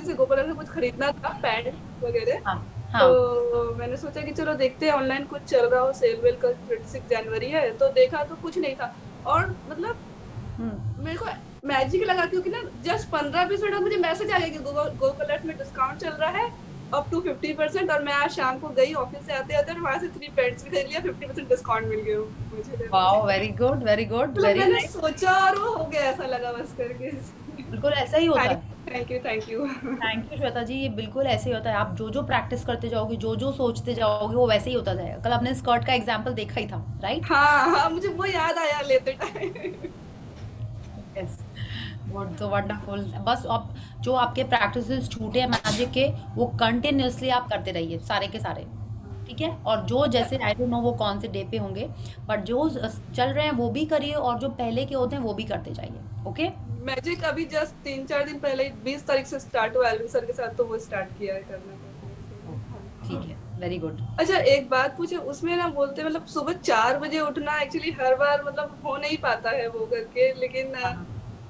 से गोपालन से कुछ खरीदना था, पैंट वगैरह। हाँ हाँ। तो मैंने सोचा कि चलो देखते हैं ऑनलाइन कुछ चल रहा हो, सेल वेल का 26 जनवरी है, तो देखा तो कुछ नहीं था। और मतलब हम्म। मेरे को मैजिक लगा, क्योंकि ना जस्ट 15-20 मिनट में मुझे मैसेज आ गया कि गो कलर्स में डिस्काउंट चल रहा है अप टू 50%। और मैं आज शाम को गई ऑफिस से आते आते, और वहां से 3 पैंट्स भी खरीद लिया, 50% डिस्काउंट मिल गया मुझे। Wow, very good very good, मतलब वेरी मैंने नाइस। सोचा और वो हो गया, ऐसा लगा बस करके। बिल्कुल ऐसा ही होता थैंक है। Thank you thank you. Thank you Shweta ji, ये बिल्कुल ऐसे ही होता है। आप जो जो प्रैक्टिस करते जाओगे, जो जो सोचते जाओगे, वो वैसे ही होता जाएगा। कल आपने स्कर्ट का एग्जाम्पल देखा ही था, राइट? हाँ हाँ, मुझे वो याद आया लेते टाइम। यस। गुड, तो वंडरफुल। बस अब जो आपके प्रैक्टिसेस छूटे हैं मैजिक के, वो कंटिन्यूअसली आप करते रहिए, सारे के सारे। ठीक है? और जो जैसे आई डोंट नो वो कौन से डे पे होंगे, बट जो चल रहे हैं वो भी करिए, और जो पहले के होते हैं वो भी करते जाइए। ओके। मैजिक अभी जस्ट 3-4 दिन पहले 20 तारीख से स्टार्ट हुआ एल्विन सर के साथ, तो वो स्टार्ट किया है करना करना इसलिए। ठीक हाँ। है, वेरी गुड। अच्छा, एक बात पूछे, उसमें ना बोलते मतलब सुबह 4 बजे उठना, एक्चुअली हर बार मतलब हो नहीं पाता है वो करके, लेकिन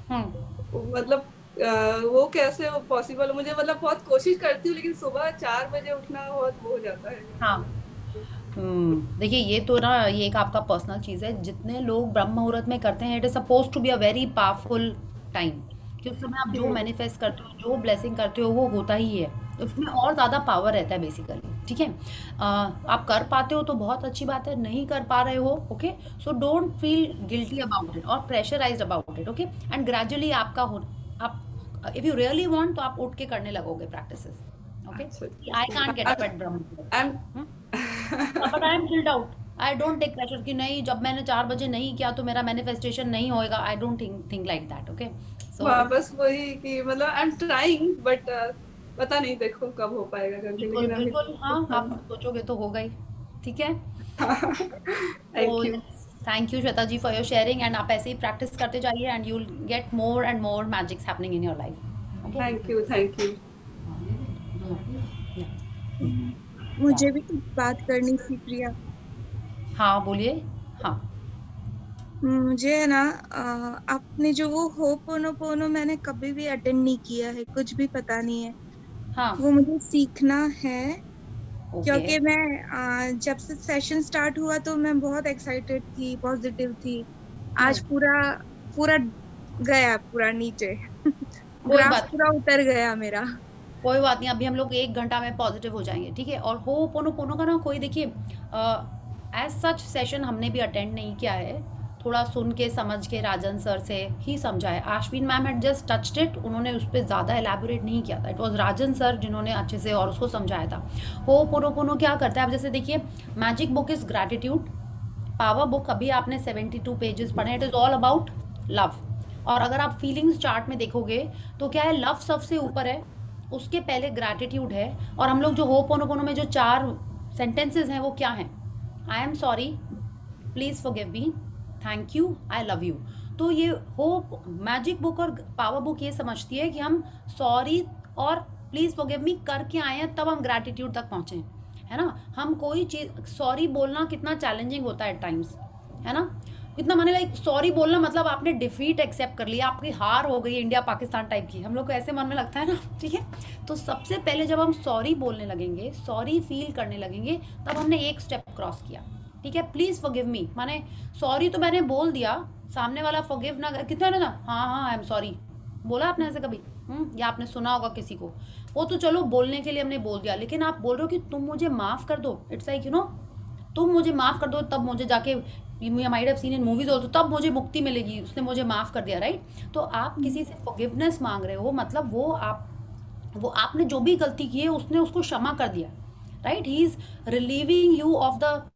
हम्म। मतलब वो कैसे पॉसिबल, मुझे मतलब बहुत कोशिश करती हूँ, लेकिन सुबह 4 बजे उठना बहुत वो हो जाता है हाँ। मतलब। देखिए, ये तो ना, ये एक आपका पर्सनल चीज़ है। जितने लोग ब्रह्म मुहूर्त में करते हैं, it is suppose to be a very powerful time, कि उस समय आप जो हम्म। मैनिफेस्ट करते हो, जो ब्लेसिंग करते हो, वो होता ही है। उसमें और ज़्यादा पावर रहता है बेसिकली। ठीक है? आप कर पाते हो तो बहुत अच्छी बात है, नहीं कर पा रहे हो, okay, so don't feel guilty about it और pressurised about it, okay. And gradually आपका हो, आप इफ़ यू रियली वांट तो आप उठ के करने लगोगे प्रैक्टिसेस। ओके। अच्छा। I can't get up at Brahma आई muhurat. Um. But I am chilled out. I don't take pressure कि नहीं, जब मैंने 4 बजे नहीं किया तो मेरा मैनिफेस्टेशन नहीं होएगा। I don't think like that, okay. So हाँ, इट, बस वही कि मतलब आई एम ट्राइंग, बट पता नहीं, देखो कब हो पाएगा करके, बिल्कुल लेकिन अभी बिल्कुल, हाँ, हाँ। आप सोचोगे तो होगा ही। ठीक है। तो thank you. Thank you Shweta ji for your sharing, and आप ऐसे ही प्रैक्टिस करते जाइए, and you will get more and more magics happening in your life. Okay. Thank you thank you. Hmm, मुझे भी कुछ बात करनी थी प्रिया। हाँ, बोलिए। हाँ मुझे है ना, आपने जो वो होपोनोपोनो मैंने कभी भी अटेंड नहीं किया है, कुछ भी पता नहीं है। हाँ। वो मुझे सीखना है, ओके। क्योंकि मैं जब से सेशन स्टार्ट हुआ तो मैं बहुत एक्साइटेड थी, पॉजिटिव थी। आज हम्म। पूरा पूरा गया, पूरा नीचे। कोई ग्राफ बात पूरा उतर गया मेरा। कोई बात नहीं, अभी हम लोग 1 घंटा में पॉजिटिव हो जाएंगे, ठीक है? और हो पोनो पोनो का ना, कोई देखिए, एज सच सेशन हमने भी अटेंड नहीं किया है। थोड़ा सुन के समझ के राजन सर से ही समझा है। Ashwin ma'am had just touched it, उन्होंने उस पर ज़्यादा एलैबोरेट नहीं किया था। इट वॉज राजन सर जिन्होंने अच्छे से और उसको समझाया था। हो पोनो पोनो क्या करता है, अब जैसे देखिए, magic book is gratitude. Power book अभी आपने 72 पेजेस पढ़े, it is all about love. और अगर आप फीलिंग्स चार्ट में देखोगे, तो क्या है, लव सबसे ऊपर है, उसके पहले ग्रैटिट्यूड है। और हम लोग जो होपोनोपोनो में जो 4 सेंटेंसेस हैं वो क्या हैं? I am sorry, please forgive me, thank you, I love you. तो ये होप मैजिक बुक और पावर बुक ये समझती है कि हम सॉरी और प्लीज़ फॉरगिव मी करके आए हैं, तब हम ग्रैटिट्यूड तक पहुँचे, है ना? हम कोई चीज़, सॉरी बोलना कितना चैलेंजिंग होता है एट टाइम्स, है ना? कितना, माने लाइक सॉरी बोलना मतलब आपने डिफीट एक्सेप्ट कर लिया, आपकी हार हो गई, इंडिया पाकिस्तान टाइप की, हम लोग को ऐसे मन में लगता है ना। ठीक है? तो सबसे पहले जब हम सॉरी बोलने लगेंगे, सॉरी फील करने लगेंगे, तब हमने एक स्टेप क्रॉस किया। ठीक है? प्लीज़ फॉरगिव मी, माने सॉरी तो मैंने बोल दिया, सामने वाला फॉरगिव ना कितना ना, हाँ हाँ आई एम सॉरी, बोला आपने ऐसे कभी? या आपने सुना होगा किसी को? वो तो चलो बोलने के लिए हमने बोल दिया, लेकिन आप बोल रहे हो कि तुम मुझे माफ़ कर दो, इट्स लाइक तुम मुझे माफ़ कर दो, तब मुझे जाके, you might have seen in movies also, तब मुझे मुक्ति मिलेगी, उसने मुझे माफ़ कर दिया, राइट? तो आप किसी से फॉरगिवनेस मांग रहे हो, मतलब वो आपने जो भी गलती की है उसने उसको क्षमा कर दिया, right? He is relieving you of the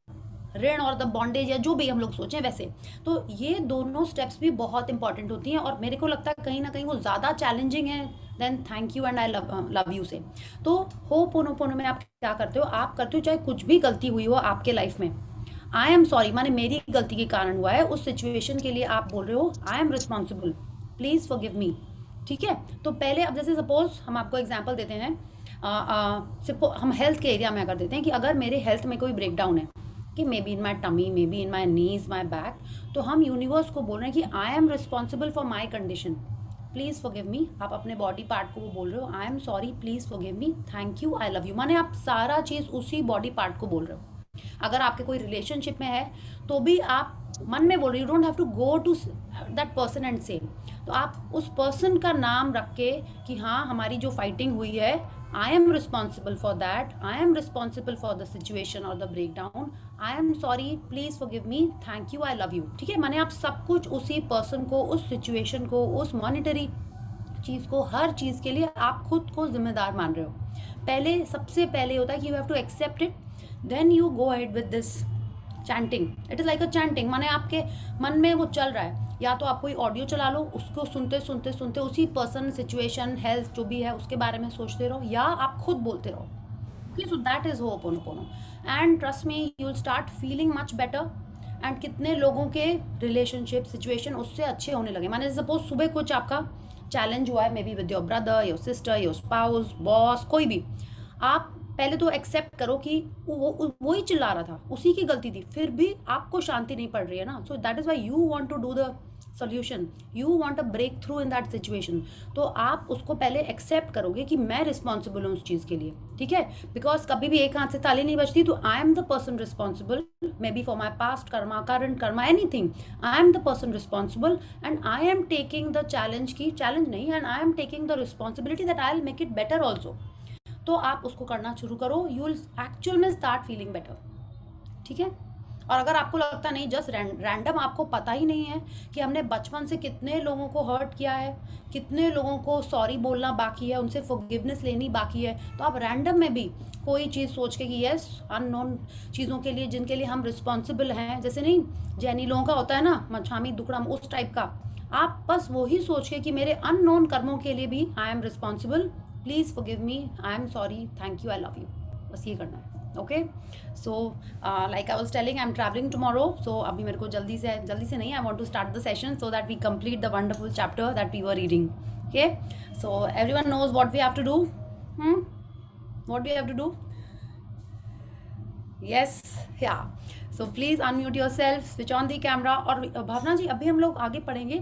ऋण और द बॉन्डेज, या जो भी हम लोग सोचें वैसे। तो ये दोनों स्टेप्स भी बहुत इंपॉर्टेंट होती हैं, और मेरे को लगता है कहीं ना कहीं वो ज़्यादा चैलेंजिंग है then thank you and I love you say. तो हो पोनो पोनो में आप क्या करते हो, आप करते हो चाहे कुछ भी गलती हुई हो आपके लाइफ में, आई एम सॉरी माने मेरी गलती के कारण हुआ है, उस सिचुएशन के लिए आप बोल रहे हो I am responsible, please forgive मी। ठीक है? तो पहले, अब जैसे सपोज हम आपको एग्जांपल देते हैं, हम हेल्थ के एरिया में अगर देते हैं कि अगर मेरे हेल्थ में कोई ब्रेकडाउन है, कि may be in my tummy, may be in my knees, my back, तो हम यूनिवर्स को बोल रहे हैं कि I am responsible for my condition. Please forgive me, आप अपने बॉडी पार्ट को वो बोल रहे हो I am sorry, please forgive me, thank you, I love you, माने आप सारा चीज़ उसी बॉडी पार्ट को बोल रहे हो। अगर आपके कोई रिलेशनशिप में है तो भी आप मन में बोल रहे, you don't have to go to that person and say, तो आप उस पर्सन का नाम रख के कि हाँ हमारी जो फाइटिंग हुई है, I am responsible for that, I am responsible for the situation और the break down, I am sorry, please forgive me, thank you, I love you. ठीक है, माने आप सब कुछ उसी पर्सन को, उस सिचुएशन को, उस मॉनिटरी चीज़ को, हर चीज़ के लिए आप खुद को जिम्मेदार मान रहे हो। पहले, सबसे पहले होता है कि you have to accept it, then you go ahead with this chanting. It is like a chanting, माने आपके मन में वो चल रहा है, या तो आप कोई ऑडियो चला लो, उसको सुनते सुनते सुनते उसी पर्सन, सिचुएशन, हेल्थ जो भी है उसके बारे में सोचते रहो, या आप खुद बोलते रहो। Okay, so that is ho'oponopono, and trust me you will start feeling much better. And कितने लोगों के रिलेशनशिप, सिचुएशन उससे अच्छे होने लगे। माने सपोज सुबह कुछ आपका चैलेंज हुआ है, may be with your brother, your sister, your spouse, boss, कोई भी, आप पहले तो एक्सेप्ट करो कि वो ही चिल्ला रहा था, उसी की गलती थी, फिर भी आपको शांति नहीं पड़ रही है ना। So that is why you want to do the solution, you want a breakthrough in that situation. तो आप उसको पहले एक्सेप्ट करोगे कि मैं रिस्पॉन्सिबल हूँ उस चीज़ के लिए, ठीक है, बिकॉज कभी भी एक हाथ से ताली नहीं बजती, तो I am the person responsible, may be for my past Karma, current Karma, anything, I am the person responsible and I am taking the challenge की, चैलेंज नहीं, and I am taking the responsibility that I will make it better also. तो आप उसको करना शुरू करो, you will actual में start feeling better. ठीक है, और अगर आपको लगता नहीं, जस्ट रैंडम, आपको पता ही नहीं है कि हमने बचपन से कितने लोगों को हर्ट किया है, कितने लोगों को सॉरी बोलना बाकी है, उनसे फॉरगिवनेस लेनी बाकी है, तो आप रैंडम में भी कोई चीज़ सोच के कि यस, अननोन चीज़ों के लिए जिनके लिए हम रिस्पॉन्सिबल हैं, जैसे नहीं जैनी लोगों का होता है ना, मछामी दुकड़म, उस टाइप का, आप बस वही सोच के कि मेरे अननोन कर्मों के लिए भी I am responsible, please forgive me, I am sorry, thank you, I love you, बस ये करना है। Okay, so like I was telling, I am travelling tomorrow, so अभी मेरे को जल्दी से नहीं, I want to start the session so that we complete the wonderful chapter that we were reading. Okay, so everyone knows what we have to do, what we have to do, yes, या, so please unmute yourself, switch on the camera. और भावना जी, अभी हम लोग आगे पढ़ेंगे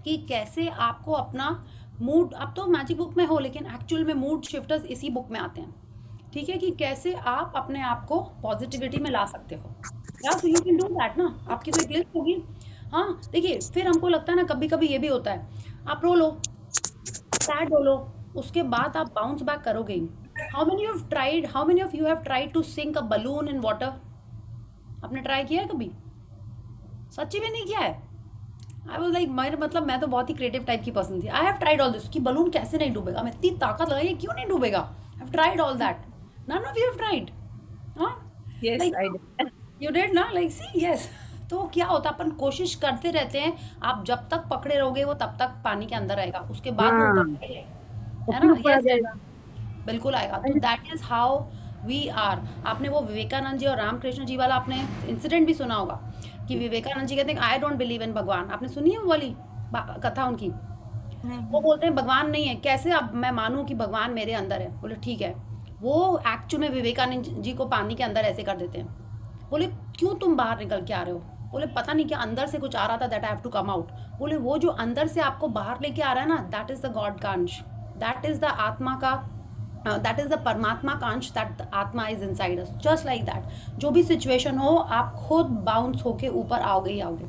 कि कैसे आपको अपना मूड, आप तो मैजिक बुक में हो लेकिन एक्चुअल में मूड शिफ्टर्स इसी बुक में आते हैं, ठीक है, कि कैसे आप अपने आप को पॉजिटिविटी में ला सकते हो। या तो यू कैन डू दैट ना, आपकी तो एक लिस्ट होगी। हाँ, देखिए, फिर हमको लगता है ना, कभी कभी ये भी होता है, आप रो लो, सैड हो लो, उसके बाद आप बाउंस बैक करोगे ही। How many of you have tried to sink a balloon in water? आपने ट्राई किया है कभी? सच्ची में नहीं किया है? आई वॉज लाइक, मैं तो बहुत ही क्रिएटिव टाइप की पर्सन थी। I have tried all this कि बलून कैसे नहीं डूबेगा, मैं इतनी ताकत लगाई, क्यों नहीं डूबेगा, I have tried all that. None of you have tried? हाँ, Yes, like I did. You did ना, लाइक सी, यस। तो क्या होता है, अपन कोशिश करते रहते हैं, आप जब तक पकड़े रहोगे वो तब तक पानी के अंदर रहेगा, उसके बाद वो ऊपर आएगा, है ना? ऊपर आ यस, जाएगा। बिल्कुल आएगा। तो that is how we are. आपने वो विवेकानंद जी और रामकृष्ण जी वाला आपने इंसिडेंट भी सुना होगा कि विवेकानंद जी कहते हैं आई डोंट बिलीव इन भगवान। आपने सुनी है वो वाली कथा उनकी? वो नहीं, बोलते हैं भगवान नहीं है, कैसे अब मैं मानूं कि भगवान मेरे अंदर है? बोले ठीक है। वो एक्चुअल में विवेकानंद जी को पानी के अंदर ऐसे कर देते हैं। बोले क्यों तुम बाहर निकल के आ रहे हो? बोले पता नहीं क्या अंदर से कुछ आ रहा था, that I have to come out. बोले वो जो अंदर से आपको बाहर लेके आ रहा है ना, दैट इज द गॉड का अंश, दैट इज द आत्मा का, दैट इज द परमात्मा का अंश, दैट आत्मा is inside us, just like that. जो भी सिचुएशन हो, आप खुद बाउंस होके ऊपर आओगे ही आओगे।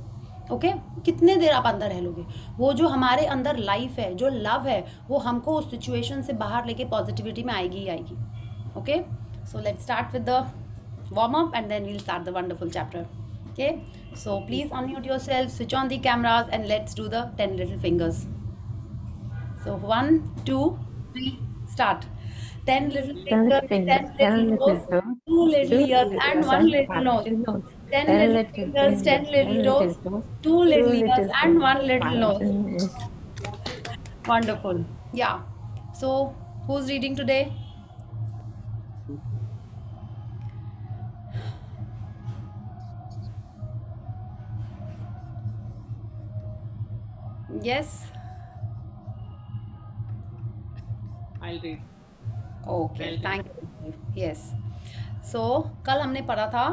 ओके, कितने देर आप अंदर रह लोगे? वो जो हमारे अंदर लाइफ है, जो लव है, वो हमको उस सिचुएशन से बाहर लेके पॉजिटिविटी में आएगी ही आएगी। Okay, so let's start with the warm up and then we'll start the wonderful chapter. Okay, so please unmute yourself, switch on the cameras and let's do the 10 little fingers. So 1 2 3 start. 10 little fingers, 10 little toes, 2 little ears and 1 little nose. 10 little fingers, 10 little toes, 2 little ears and 1 little nose. Wonderful. Yeah, so who's reading today? Yes. I'll read. Okay, Well thank you. Yes, so कल हमने पढ़ा था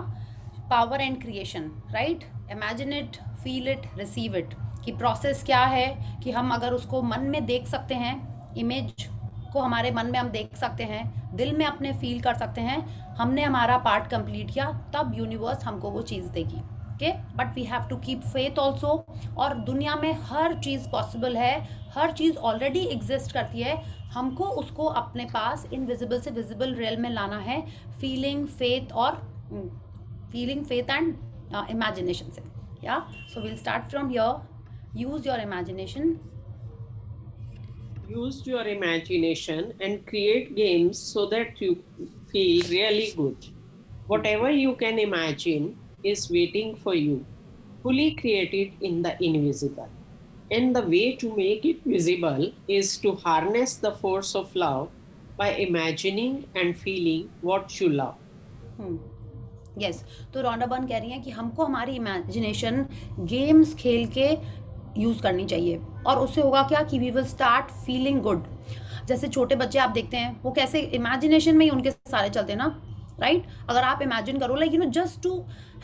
power and creation, right? Imagine it, feel it, receive it, कि process क्या है, कि हम अगर उसको मन में देख सकते हैं, इमेज को हमारे मन में हम देख सकते हैं, दिल में अपने फील कर सकते हैं, हमने हमारा पार्ट कंप्लीट किया, तब यूनिवर्स हमको वो चीज़ देगी। Okay, but we have to keep faith also. और दुनिया में हर चीज़ पॉसिबल है, हर चीज़ ऑलरेडी एग्जिस्ट करती है, हमको उसको अपने पास इनविजिबल से विजिबल रियल में लाना है, फीलिंग फेथ और फीलिंग फेथ एंड इमेजिनेशन से। या so will start from here. Use your imagination. Use your imagination and create games so that you feel really good. Whatever you can imagine is waiting for you, fully created in the invisible. And the way to make it visible is to harness the force of love by imagining and feeling what you love. Yes, तो Rhonda Byrne कह रही हैं कि हमको हमारी imagination games खेल के use करनी चाहिए, और उससे होगा क्या कि we will start feeling good. जैसे छोटे बच्चे आप देखते हैं, वो कैसे इमेजिनेशन में ही उनके सारे चलते हैं ना, राइट? अगर आप इमेजिन करो like just to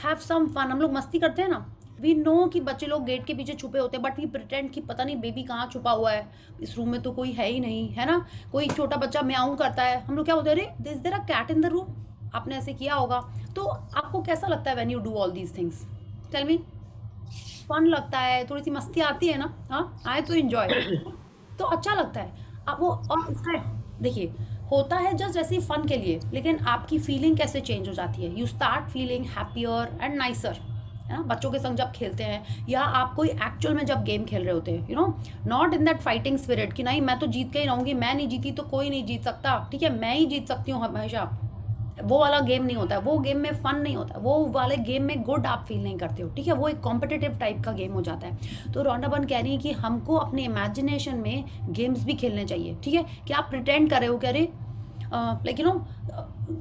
have some fun, हम लोग मस्ती करते हैं ना, वी नो कि बच्चे लोग गेट के पीछे छुपे होते हैं, बट वी प्रिटेंड कि पता नहीं बेबी कहाँ छुपा हुआ है, इस रूम में तो कोई है ही नहीं, है ना? कोई छोटा बच्चा म्याऊं करता है, हम लोग क्या बोलते हैं, अरे is there a cat in the room? आपने ऐसे किया होगा। तो आपको कैसा लगता है when you do all these things? Tell me. Fun लगता है, थोड़ी सी मस्ती आती है ना? हाँ, आए तो एंजॉय, तो अच्छा लगता है आप वो। और इसका देखिए होता है जस्ट ऐसे ही फन के लिए, लेकिन आपकी फीलिंग कैसे चेंज हो जाती है? You start feeling happier and nicer, है ना? बच्चों के संग जब खेलते हैं, या आप कोई एक्चुअल में जब गेम खेल रहे होते हैं, you know, not in that fighting spirit कि नहीं मैं तो जीत के ही रहूंगी, मैं नहीं जीती तो कोई नहीं जीत सकता, ठीक है, मैं ही जीत सकती हूँ हमेशा। वो वाला गेम नहीं होता है, वो गेम में फन नहीं होता, वो वाले गेम में गुड आप फील नहीं करते हो, ठीक है? वो एक कॉम्पिटिटिव टाइप का गेम हो जाता है। तो रोंडा बर्न कह रही है कि हमको अपने इमेजिनेशन में गेम्स भी खेलने चाहिए, ठीक है? कि आप प्रिटेंड कर रहे हो, कह रहे लाइक यू नो,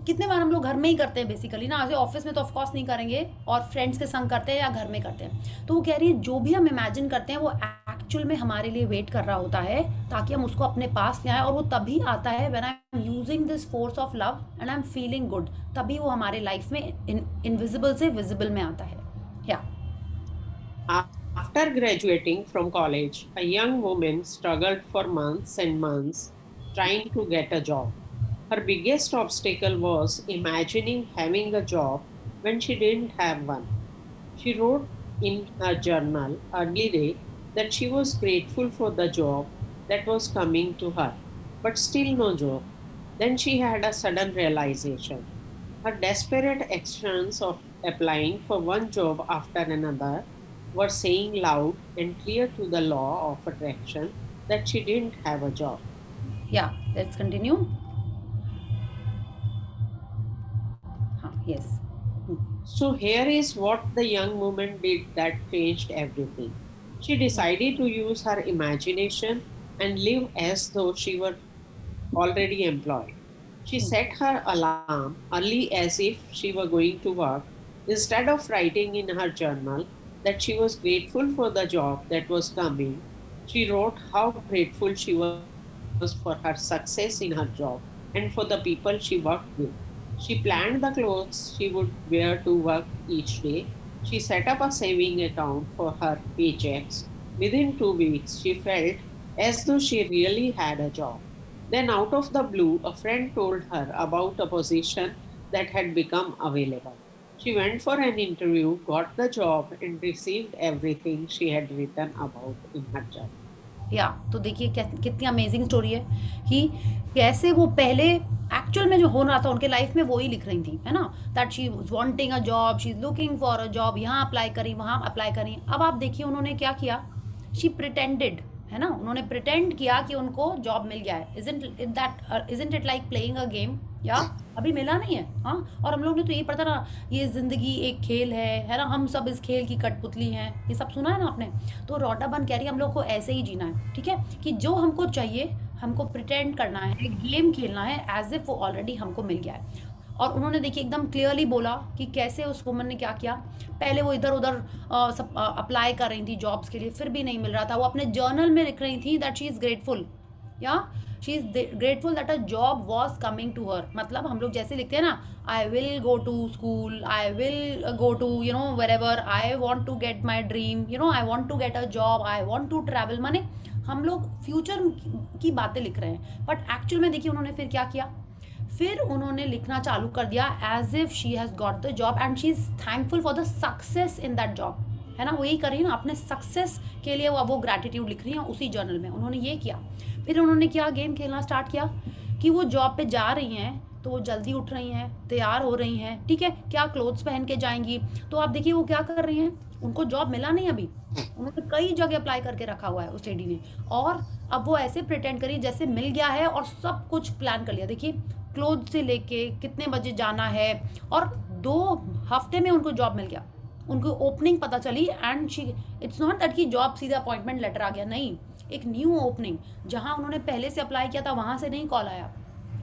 कितने बार हम लोग घर में ही करते हैं बेसिकली ना, ऐसे ऑफिस में तो ऑफकोर्स नहीं करेंगे, और फ्रेंड्स के संग करते हैं या घर में करते हैं। तो वो कह रही है जो भी हम इमेजिन करते हैं वो एक्चुअल में हमारे लिए वेट कर रहा होता है, ताकि हम उसको अपने पास ले आए, और वो तभी आता है when I am using this force of love and I am feeling good, तभी वो हमारे लाइफ में इनविजिबल से विजिबल में आता है। या After graduating from college, a young woman struggled for months and months trying to get a job. Her biggest obstacle was imagining having a job when she didn't have one. She wrote in her journal early day that she was grateful for the job that was coming to her, but still no job. Then she had a sudden realization. Her desperate actions of applying for one job after another were saying loud and clear to the law of attraction that she didn't have a job. या let's continue. हाँ, yes. So here is what the young woman did that changed everything. She decided to use her imagination and live as though she were already employed. She set her alarm early as if she were going to work. Instead of writing in her journal that she was grateful for the job that was coming, she wrote how grateful she was for her success in her job and for the people she worked with. She planned the clothes she would wear to work each day. She set up a saving account for her paychecks. Within 2 weeks, she felt as though she really had a job. Then, out of the blue, a friend told her about a position that had become available. She went for an interview, got the job, and received everything she had written about in her journal. या तो देखिए कितनी amazing story है कि कैसे वो पहले actual में जो हो रहा था उनके लाइफ में वो ही लिख रही थी, है ना? That she was wanting a job, she is looking for a job, यहाँ अप्लाई करी वहाँ अप्लाई करी। अब आप देखिए उन्होंने क्या किया, शी प्रिटेंडेड, है ना? उन्होंने प्रिटेंड किया कि उनको जॉब मिल गया है। Isn't it like playing a game? या अभी मिला नहीं है, हाँ? और हम लोग ने तो यही पढ़ा ना, ये ज़िंदगी एक खेल है ना? हम सब इस खेल की कठपुतली हैं, ये सब सुना है ना आपने? तो रोंडा बर्न कह रही है हम लोग को ऐसे ही जीना है, ठीक है? कि जो हमको चाहिए हमको प्रिटेंड करना है, गेम खेलना है एज इफ वो ऑलरेडी हमको मिल गया है। और उन्होंने देखिए एकदम क्लियरली बोला कि कैसे उस वुमन ने क्या किया। पहले वो इधर उधर सब अप्लाई कर रही थी जॉब्स के लिए, फिर भी नहीं मिल रहा था। वो अपने जर्नल में लिख रही थी दैट शी इज़ ग्रेटफुल, या she is grateful that a job was coming to her. मतलब हम लोग जैसे लिखते हैं ना, I will go to school, I will go to you know wherever, I want to get my dream, you know I want to get a job, I want to travel. माने हम लोग future की बातें लिख रहे हैं, but actual में देखिए उन्होंने फिर क्या किया, फिर उन्होंने लिखना चालू कर दिया as if she has got the job and she is thankful for the success in that job, है ना। वही कर रही है ना, अपने सक्सेस के लिए वो ग्रैटिट्यूड लिख रही है उसी जर्नल में। उन्होंने ये किया, फिर उन्होंने क्या गेम खेलना स्टार्ट किया कि वो जॉब पे जा रही हैं तो वो जल्दी उठ रही हैं, तैयार हो रही हैं, ठीक है, क्या क्लोथ्स पहन के जाएंगी। तो आप देखिए वो क्या कर रही हैं, उनको जॉब मिला नहीं अभी, उन्होंने कई जगह अप्लाई करके रखा हुआ है उस लेडी ने, और अब वो ऐसे प्रिटेंड करी जैसे मिल गया है और सब कुछ प्लान कर लिया। देखिए क्लोथ से लेके कितने बजे जाना है, और 2 हफ्ते में उनको जॉब मिल गया, उनको ओपनिंग पता चली and she, it's not that कि जॉब सीधा अपॉइंटमेंट लेटर आ गया, नहीं, एक न्यू ओपनिंग, जहाँ उन्होंने पहले से अप्लाई किया था वहाँ से नहीं कॉल आया,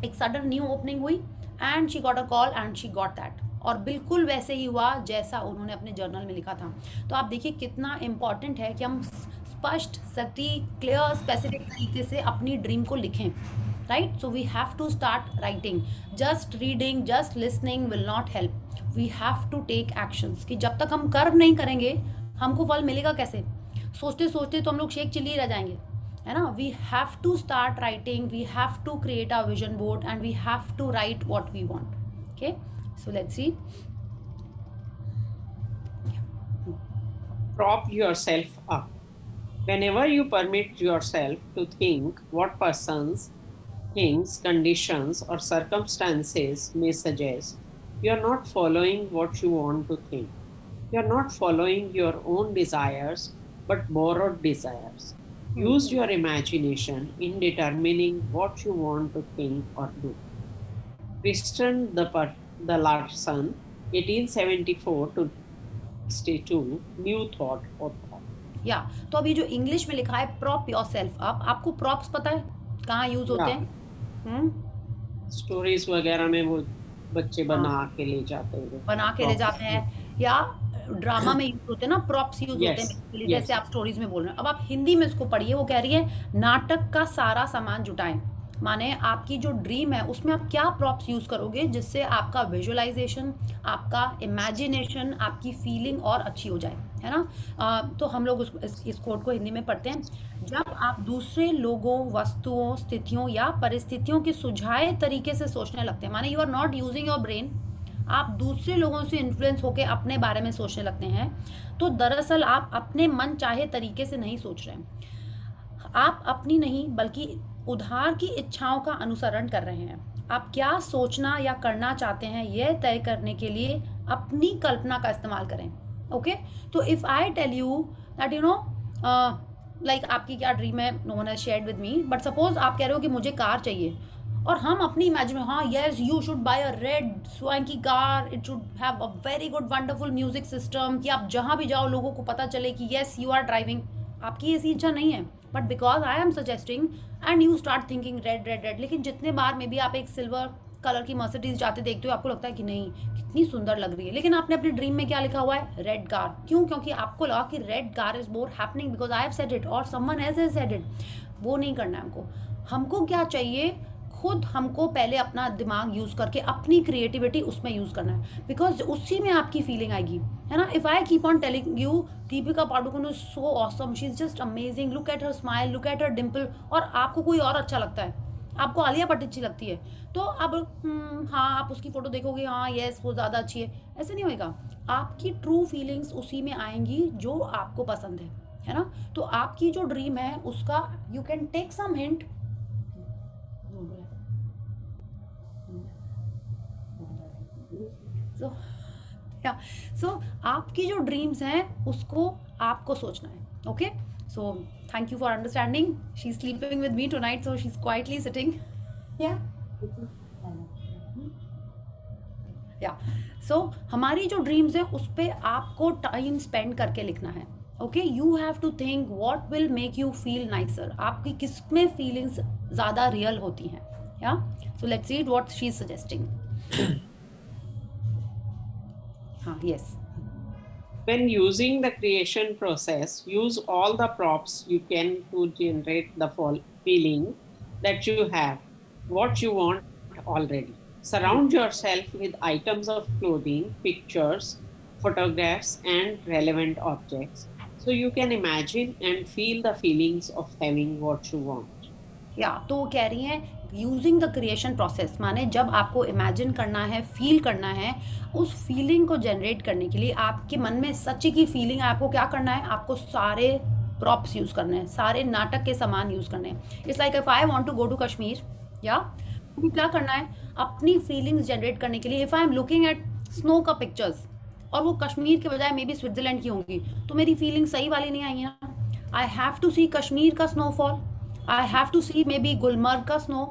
एक सडन न्यू ओपनिंग हुई and she got a call and she got that, और बिल्कुल वैसे ही हुआ जैसा उन्होंने अपने जर्नल में लिखा था। तो आप देखिए कितना इम्पॉर्टेंट है कि हम स्पष्ट, सटीक, क्लियर, स्पेसिफिक तरीके से अपनी ड्रीम को लिखें, right. So we have to start writing, just reading, just listening will not help, we have to take actions, कि जब तक हम कर्म नहीं करेंगे हमको फल मिलेगा कैसे। सोचते सोचते तो हम लोग शेख चिल्ली रह जाएंगे, है ना। We have to start writing, we have to create a vision board and we have to write what we want. Okay, so let's see. Prop yourself up. Whenever you permit yourself to think what persons, things, conditions, or circumstances may suggest, you are not following what you want to think. You are not following your own desires, but borrowed desires. Use your imagination in determining what you want to think or do. Christian the Larson, 1874 to 62, New Thought author. या तो अभी जो English में लिखा है prop your self up, आपको props पता है कहाँ यूज होते हैं? स्टोरीज वगैरह में वो बच्चे बना के ले जाते हैं, बना के ले जाते हैं, या ड्रामा में यूज होते हैं ना, प्रॉप्स यूज होते हैं Yes, बेसिकली, yes. जैसे आप स्टोरीज में बोल रहे हैं। अब आप हिंदी में इसको पढ़िए, वो कह रही है नाटक का सारा सामान जुटाएं, माने आपकी जो ड्रीम है उसमें आप क्या प्रॉप्स यूज करोगे जिससे आपका विजुअलाइजेशन, आपका इमेजिनेशन, आपकी फीलिंग और अच्छी हो जाए, है ना। तो हम लोग इस कोड को हिंदी में पढ़ते हैं। जब आप दूसरे लोगों, वस्तुओं, स्थितियों या परिस्थितियों के सुझाए तरीके से सोचने लगते हैं, माने you are not using your brain, आप दूसरे लोगों से इन्फ्लुएंस होकर अपने बारे में सोचने लगते हैं, तो दरअसल आप अपने मन चाहे तरीके से नहीं सोच रहे हैं, आप अपनी नहीं बल्कि उधार की इच्छाओं का अनुसरण कर रहे हैं। आप क्या सोचना या करना चाहते हैं यह तय करने के लिए अपनी कल्पना का इस्तेमाल करें। ओके, तो if I tell you that you know like आपकी क्या ड्रीम है, no one has shared with me, but suppose आप कह रहे हो कि मुझे कार चाहिए, और हम अपनी इमेजिन, हाँ yes you should buy a red swanky car, it should have a very good wonderful music system, कि आप जहाँ भी जाओ लोगों को पता चले कि येस यू आर ड्राइविंग। आपकी ऐसी इच्छा नहीं है, but because I am suggesting and you start thinking red red red. लेकिन जितने बार में भी आप एक सिल्वर कलर की मर्सिडीज जाते देखते हो, आपको लगता है कि नहीं कितनी सुंदर लग रही है, लेकिन आपने अपने ड्रीम में क्या लिखा हुआ है, रेड कार। क्यों? क्योंकि आपको लगा कि red car is more happening because I have said it और someone else has said it. वो नहीं करना है हमको। हमको क्या चाहिए, खुद हमको पहले अपना दिमाग यूज़ करके अपनी क्रिएटिविटी उसमें यूज़ करना है, बिकॉज उसी में आपकी फीलिंग आएगी, है ना। If I keep on telling you Deepika Padukone is so awesome, she is just amazing, look at her smile, look at her Dimple, और आपको कोई और अच्छा लगता है, आपको आलिया भट्ट अच्छी लगती है, तो अब हाँ आप उसकी फ़ोटो देखोगे, हाँ येस वो ज़्यादा अच्छी है, ऐसे नहीं होएगा। आपकी ट्रू फीलिंग्स उसी में आएंगी जो आपको पसंद है ना। तो आपकी जो ड्रीम है उसका you can take some hint. So आपकी जो ड्रीम्स हैं उसको आपको सोचना है। Okay, so thank you for understanding. She is sleeping with me tonight, so she is quietly sitting. या सो हमारी जो ड्रीम्स हैं उस पर आपको टाइम स्पेंड करके लिखना है। Okay, you have to think what will make you feel nicer, आपकी किस में फीलिंग्स ज़्यादा रियल होती हैं। या so let's see what she is suggesting. Yes. When using the creation process, use all the props you can to generate the feeling that you have, what you want already. Surround yourself with items of clothing, pictures, photographs, and relevant objects so you can imagine and feel the feelings of having what you want. या तो वो कह रही हैं using the creation process, माने जब आपको imagine करना है, फील करना है, उस फीलिंग को जनरेट करने के लिए आपके मन में सच्ची की फीलिंग है, आपको क्या करना है, आपको सारे प्रॉप्स यूज़ करने हैं, सारे नाटक के सामान यूज़ करने हैं. It's like if I want to go to Kashmir, या क्या करना है, अपनी फीलिंग्स जनरेट करने के लिए if I am looking at snow का पिक्चर्स और वो कश्मीर के बजाय मे बी स्विट्जरलैंड की होंगी, तो मेरी फीलिंग सही वाली नहीं आएंगी ना. I have to see Kashmir का snowfall, I have to see maybe Gulmarg का स्नो,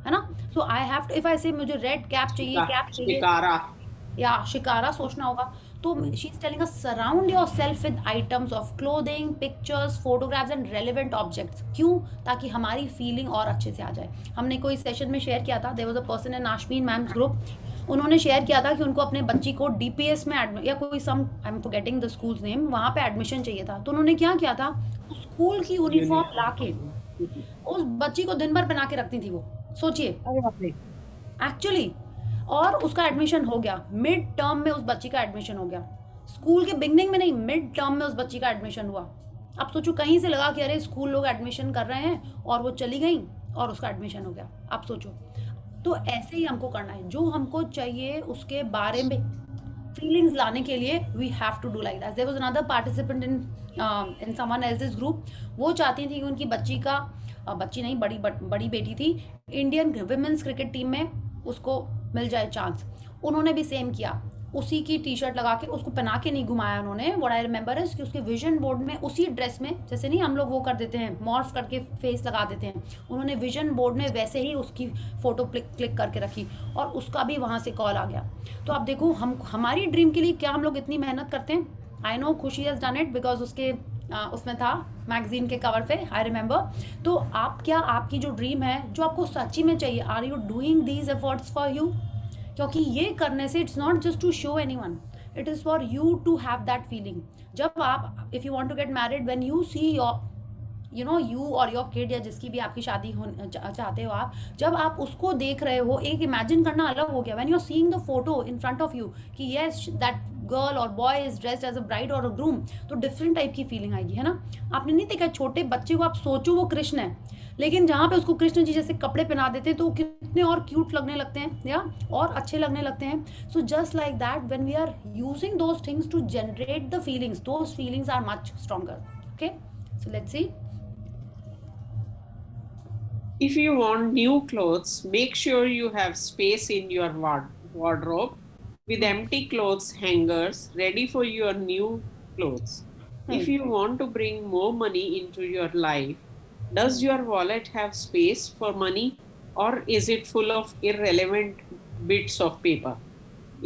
है ना. So I have to, if I say मुझे रेड कैप चाहिए शिकारा या शिकारा सोचना होगा, तो she is telling us surround yourself with items of clothing, pictures, photographs and relevant objects. क्यों? ताकि हमारी फीलिंग और अच्छे से आ जाए. हमने कोई सेशन में शेयर किया था, there was a person in Ashmeen ma'am's group, उन्होंने शेयर किया था कि उनको अपने बच्ची को डीपीएस में या कोई some, I am forgetting the school's name, वहाँ पे एडमिशन चाहिए था. तो उन्होंने क्या किया था, स्कूल की यूनिफॉर्म लाके उस बच्ची को दिन भर पहना के रखती थी वो. सोचिए एक्चुअली, और उसका एडमिशन हो गया. मिड टर्म में उस बच्ची का एडमिशन हो गया, स्कूल के बिगनिंग में नहीं, मिड टर्म में उस बच्ची का एडमिशन हुआ. अब सोचो, कहीं से लगा कि अरे स्कूल लोग एडमिशन कर रहे हैं, और वो चली गई और उसका एडमिशन हो गया. आप सोचो. तो ऐसे ही हमको करना है, जो हमको चाहिए उसके बारे में फीलिंग्स लाने के लिए we have to do like that. There was another participant in someone else's group, वो चाहती थी कि उनकी बच्ची का बच्ची नहीं, बड़ी बेटी थी, इंडियन विमेंस क्रिकेट टीम में उसको मिल जाए चांस. उन्होंने भी सेम किया, उसी की टी शर्ट लगा के, उसको पहना के नहीं घुमाया उन्होंने. व्हाट आई रिमेंबर इज कि उसके विजन बोर्ड में उसी ड्रेस में, जैसे नहीं हम लोग वो कर देते हैं मॉर्फ करके फेस लगा देते हैं, उन्होंने विजन बोर्ड में वैसे ही उसकी फ़ोटो क्लिक करके रखी, और उसका भी वहाँ से कॉल आ गया. तो आप देखो, हम हमारी ड्रीम के लिए क्या हम लोग इतनी मेहनत करते हैं. आई नो खुशी हैज़ डन इट बिकॉज उसके उसमें था मैगजीन के कवर पे, आई रिमेंबर. तो आप क्या, आपकी जो ड्रीम है, जो आपको सच्ची में चाहिए, are you doing these efforts for you? क्योंकि ये करने से it's not just to show anyone, it is for you to have that feeling. जब आप, if you want to get married, when you see your, you know, you और your kid, या जिसकी भी आपकी शादी हो चाहते हो आप, जब आप उसको देख रहे हो, एक इमेजिन करना अलग हो गया. When you are seeing the photo in front of you कि येस दैट गर्ल और boy is dressed as a bride और अ ग्रूम, तो डिफरेंट टाइप की फीलिंग आएगी, है ना. आपने नहीं देखा छोटे बच्चे को, आप सोचो वो कृष्ण है, लेकिन जहाँ पे उसको कृष्ण जी जैसे कपड़े पहना देते हैं तो कितने और क्यूट लगने लगते हैं, या और अच्छे लगने लगते हैं. So just like that, when we are using those things to generate the feelings, those feelings are much stronger. Okay, so let's see. If you want new clothes, make sure you have space in your wardrobe with empty clothes hangers ready for your new clothes. If you want to bring more money into your life, does your wallet have space for money, or is it full of irrelevant bits of paper?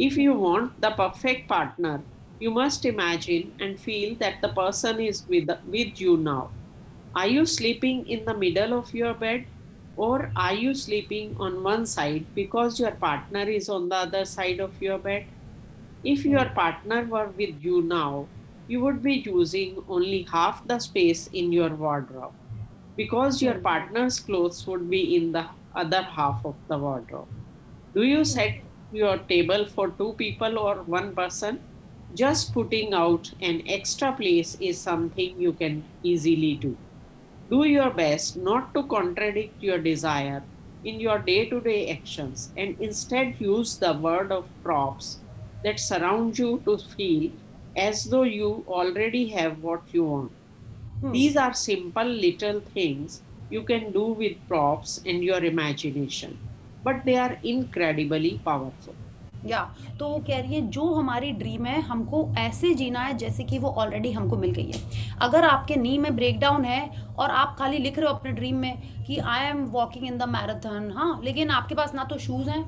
If you want the perfect partner, you must imagine and feel that the person is with you now. Are you sleeping in the middle of your bed? Or are you sleeping on one side because your partner is on the other side of your bed? If your partner were with you now, you would be using only half the space in your wardrobe because your partner's clothes would be in the other half of the wardrobe. Do you set your table for 2 people or 1 person? Just putting out an extra place is something you can easily do. Do your best not to contradict your desire in your day-to-day actions, and instead use the word of props that surround you to feel as though you already have what you want. These are simple little things you can do with props and your imagination, but they are incredibly powerful. या तो वो कह रही है जो हमारी dream है हमको ऐसे जीना है जैसे कि वो ऑलरेडी हमको मिल गई है. अगर आपके नी में ब्रेकडाउन है और आप खाली लिख रहे हो अपने ड्रीम में कि I am walking in the marathon, हाँ, लेकिन आपके पास ना तो शूज़ हैं,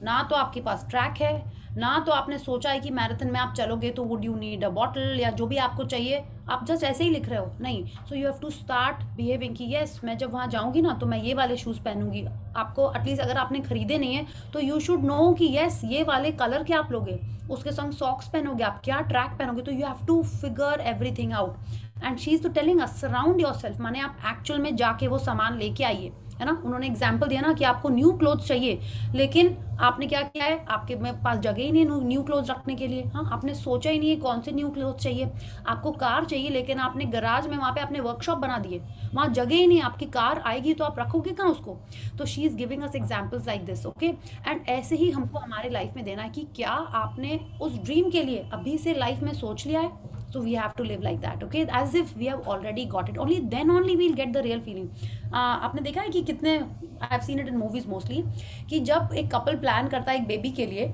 ना तो आपके पास ट्रैक है, ना तो आपने सोचा है कि मैराथन में आप चलोगे तो would you need a bottle या जो भी आपको चाहिए, आप जस्ट ऐसे ही लिख रहे हो. नहीं, so you have to start behaving कि येस मैं जब वहाँ जाऊँगी ना तो मैं ये वाले शूज़ पहनूंगी. आपको एटलीस्ट अगर आपने खरीदे नहीं है तो यू शुड नो कि येस ये वाले कलर के आप लोगे, उसके संग सॉक्स पहनोगे, आप क्या ट्रैक पहनोगे. तो you have to figure everything out. And she is to telling us surround yourself, माने आप एक्चुअल में जाके वो सामान लेके आइए. है ना, उन्होंने एग्जाम्पल दिया ना कि आपको न्यू क्लोथ्स चाहिए, लेकिन आपने क्या किया है, आपके में पास जगह ही नहीं है न्यू क्लोथ्स रखने के लिए। हाँ, आपने सोचा ही नहीं है कौन से न्यू क्लोथ्स चाहिए। आपको कार चाहिए, लेकिन आपने गराज में वहाँ पे आपने वर्कशॉप बना दिए, वहाँ जगह ही नहीं, आपकी कार आएगी तो आप रखोगे कहाँ उसको। तो she is giving us examples like this, okay. And ऐसे ही हमको हमारे लाइफ में देना है कि क्या आपने उस ड्रीम के लिए अभी से लाइफ में सोच लिया है। So we have to live like that, okay, as if we have already got it. Only then only we'll get the real feeling. आपने देखा है कि कितने, I have seen it in movies mostly, कि जब एक कपल प्लान करता है एक बेबी के लिए,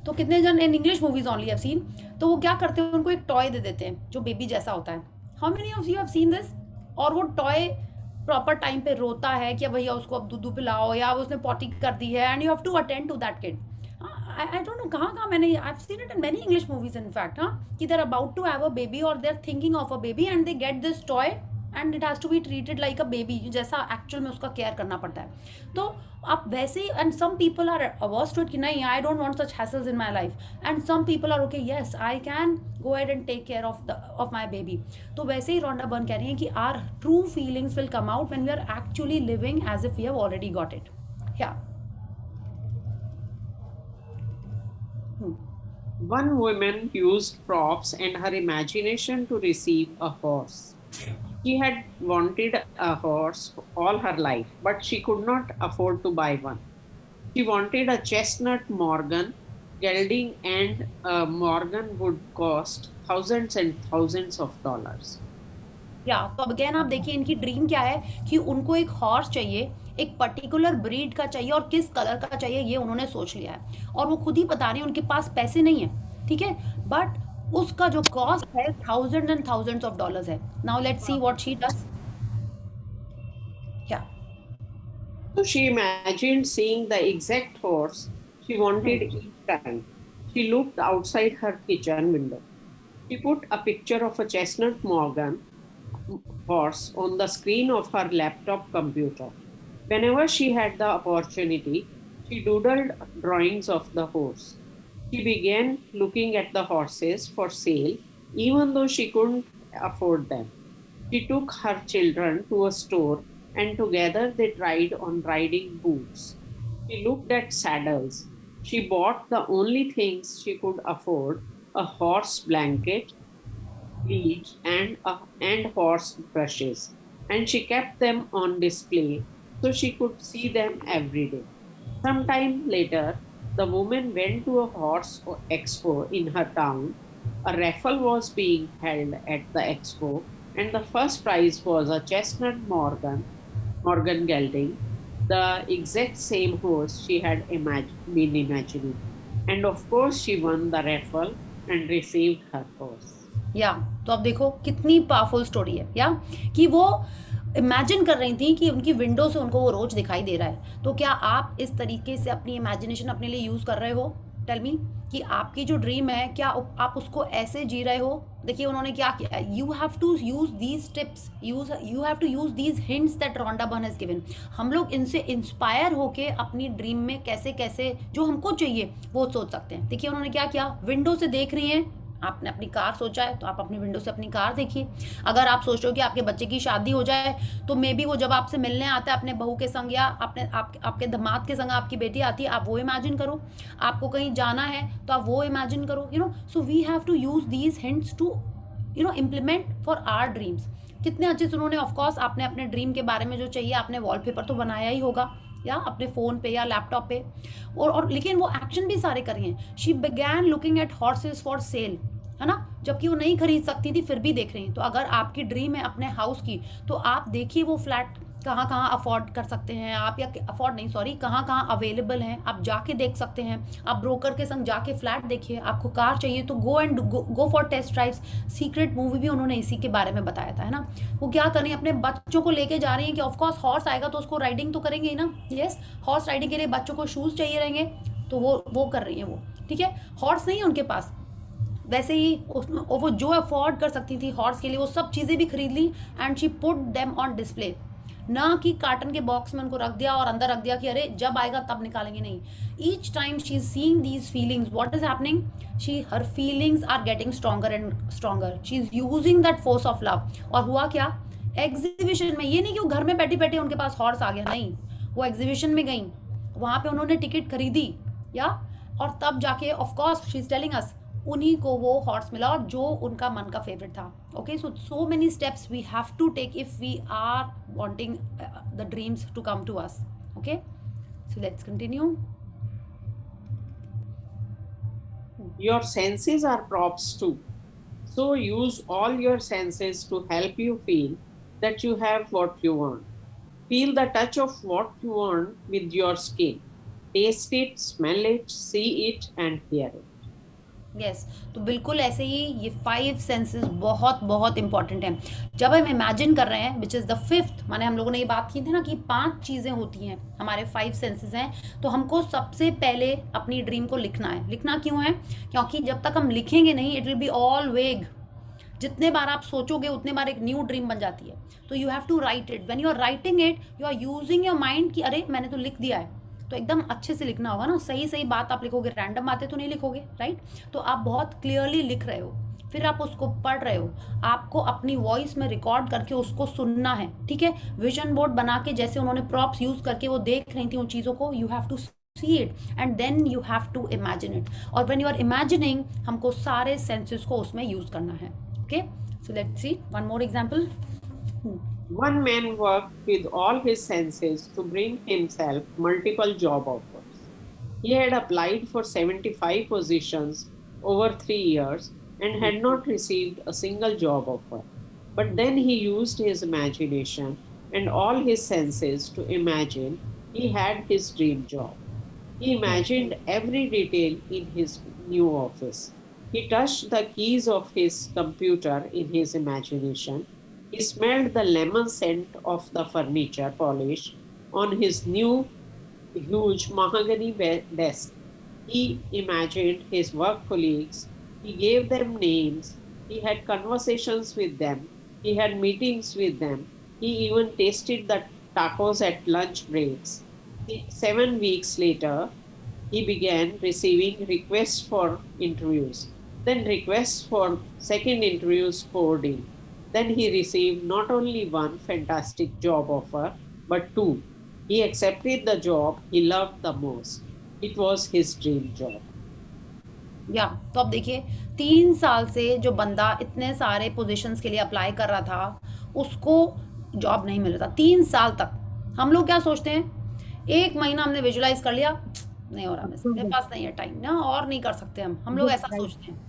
तो कितने जन in English movies only have seen, तो वो क्या करते हैं, उनको एक टॉय दे देते हैं जो बेबी जैसा होता है। How many of you have seen this? और वो टॉय प्रॉपर टाइम पे रोता है कि भैया उसको अब दूध पिलाओ, या उसने पॉटी कर दी है, and you have to attend to that kid. I don't know कहाँ मैंने, I've seen it in many English movies in fact, हाँ, कि they're about to have a baby or they're thinking of a baby and they get this toy and it has to be treated like a baby, जैसा actual में उसका care करना पड़ता है। तो आप वैसे ही, and some people are averse to it कि नहीं, I don't want such hassles in my life, and some people are okay, yes I can go ahead and take care of my baby। तो वैसे ही Rhonda Byrne कह रही है कि our true feelings will come out when we are actually living as if we have already got it। yeah। One woman used props and her imagination to receive a horse. She had wanted a horse all her life, but she could not afford to buy one. She wanted a chestnut Morgan gelding, and a Morgan would cost thousands and thousands of dollars. तो अब again आप देखिए इनकी dream क्या है कि उनको एक हॉर्स चाहिए, एक पर्टिकुलर ब्रीड का चाहिए, और किस कलर का चाहिए ये उन्होंने सोच लिया है, और वो खुद ही बता रही है उनके पास पैसे नहीं है, ठीक है, बट उसका जो कॉस्ट है thousand and thousands of dollars है। Now let's see what she does. क्या So she imagined seeing the exact horse she wanted each time. She looked outside her kitchen window. She put a picture of a chestnut Morgan horse on the screen of her laptop computer. Whenever she had the opportunity, she doodled drawings of the horse. She began looking at the horses for sale, even though she couldn't afford them. She took her children to a store, and together they tried on riding boots. She looked at saddles. She bought the only things she could afford: a horse blanket, leash, and horse brushes. And she kept them on display so she could see them every day. Sometime later, the woman went to a horse expo in her town. A raffle was being held at the expo, and the first prize was a chestnut Morgan gelding, the exact same horse she had been imagining. And of course, she won the raffle and received her horse. तो अब देखो कितनी powerful story है, कि वो imagine कर रही थी कि उनकी विंडो से उनको वो रोज दिखाई दे रहा है। तो क्या आप इस तरीके से अपनी इमेजिनेशन अपने लिए यूज कर रहे हो? टेल मी कि आपकी जो ड्रीम है क्या आप उसको ऐसे जी रहे हो? देखिए उन्होंने क्या किया, you have to use these tips, you have to use these hints that Rhonda Byrne has given. हम लोग इनसे इंस्पायर होके अपनी ड्रीम में कैसे कैसे जो हमको चाहिए वो सोच सकते हैं। देखिए उन्होंने क्या किया, विंडो से देख रही हैं, आपने अपनी कार सोचा है तो आप अपनी विंडो से अपनी कार देखिए। अगर आप सोच रहे हो कि आपके बच्चे की शादी हो जाए तो मे बी वो जब आपसे मिलने आता है अपने बहू के संग या आपके दामाद के संग आपकी बेटी आती है, आप वो इमेजिन करो। आपको कहीं जाना है तो आप वो इमेजिन करो, so we have to use these hints to implement for our dreams. कितने अच्छे से उन्होंने, ऑफकोर्स आपने अपने ड्रीम के बारे में जो चाहिए आपने वॉलपेपर तो बनाया ही होगा या अपने फ़ोन पे या लैपटॉप पे, और लेकिन वो एक्शन भी सारे कर रही हैं। She began looking at horses for sale, है ना, जबकि वो नहीं खरीद सकती थी फिर भी देख रही हैं। तो अगर आपकी ड्रीम है अपने हाउस की तो आप देखिए वो फ्लैट कहाँ कहाँ अफोर्ड कर सकते हैं आप, या अफोर्ड नहीं सॉरी कहाँ कहाँ अवेलेबल हैं, आप जाके देख सकते हैं। आप ब्रोकर के संग जाके फ्लैट देखिए। आपको कार चाहिए तो go for test drives. Secret movie भी उन्होंने इसी के बारे में बताया था, है ना। वो क्या कर रही हैं, अपने बच्चों को लेके जा रही हैं कि ऑफकोर्स हॉर्स आएगा तो उसको राइडिंग तो करेंगे ही ना। यस, हॉर्स राइडिंग के लिए बच्चों को शूज़ चाहिए रहेंगे तो वो कर रही हैं वो, ठीक है। हॉर्स नहीं है उनके पास, वैसे ही वो जो अफोर्ड कर सकती थी हॉर्स के लिए वो सब चीज़ें भी खरीद ली, and she put them on display. ना कि कार्टन के बॉक्स में उनको रख दिया और अंदर रख दिया कि अरे जब आएगा तब निकालेंगे, नहीं। Each time she is seeing these feelings, what is happening, her feelings are getting stronger and stronger. She is using that force of love. और हुआ क्या एग्जीबिशन में, ये नहीं कि वो घर में बैठी बैठी उनके पास हॉर्स आ गया, नहीं, वो एग्जीबिशन में गई, वहाँ पे उन्होंने टिकट खरीदी या, और तब जाके of course she is telling अस उन्हीं को वो हॉर्स मिला और जो उनका मन का फेवरेट था. Okay, so many steps we have to take if we are wanting the dreams to come to us. Okay, so let's continue. Your senses are props too. So use all your senses to help you feel that you have what you want. Feel the touch of what you want with your skin. Taste it, smell it, see it, and hear it. Yes, तो बिल्कुल ऐसे ही ये 5 senses बहुत बहुत important हैं. जब हम imagine कर रहे हैं विच इज़ द फिफ्थ, माने हम लोगों ने ये बात की थी ना कि 5 चीज़ें होती हैं, हमारे 5 सेंसेस हैं, तो हमको सबसे पहले अपनी ड्रीम को लिखना है. लिखना क्यों है? क्योंकि जब तक हम लिखेंगे नहीं, इट विल बी ऑल वेग. जितने बार आप सोचोगे उतने बार एक न्यू ड्रीम बन जाती है. तो you have to write it. When you are writing it, you are using your mind कि अरे मैंने तो लिख दिया है, तो एकदम अच्छे से लिखना होगा ना, सही सही बात आप लिखोगे, रैंडम बातें तो नहीं लिखोगे, राइट. तो आप बहुत क्लियरली लिख रहे हो, फिर आप उसको पढ़ रहे हो, आपको अपनी वॉइस में रिकॉर्ड करके उसको सुनना है, ठीक है. विजन बोर्ड बना के जैसे उन्होंने प्रॉप्स यूज करके वो देख रही थी उन चीज़ों को, you have to see it and then you have to imagine it. और when you are imagining, हमको सारे senses को उसमें use करना है. Okay, so let's see one more example. One man worked with all his senses to bring himself multiple job offers. He had applied for 75 positions over 3 years and had not received a single job offer. But then he used his imagination and all his senses to imagine he had his dream job. He imagined every detail in his new office. He touched the keys of his computer in his imagination. He smelled the lemon scent of the furniture polish on his new huge mahogany desk. He imagined his work colleagues. He gave them names. He had conversations with them. He had meetings with them. He even tasted the tacos at lunch breaks. 7 weeks later, he began receiving requests for interviews. Then requests for second interviews poured in. Then he received not only one fantastic job offer, but 2. He accepted the job he loved the most. It was his dream job. या तो अब देखिए 3 साल से जो बंदा इतने सारे पोजीशंस के लिए अप्लाई कर रहा था, उसको जॉब नहीं मिल रहा था 3 साल तक. हम लोग क्या सोचते हैं, 1 महीना हमने विजुलाइज कर लिया, नहीं हो रहा, मेरे पास नहीं है टाइम ना, और नहीं कर सकते हम लोग ऐसा सोचते हैं.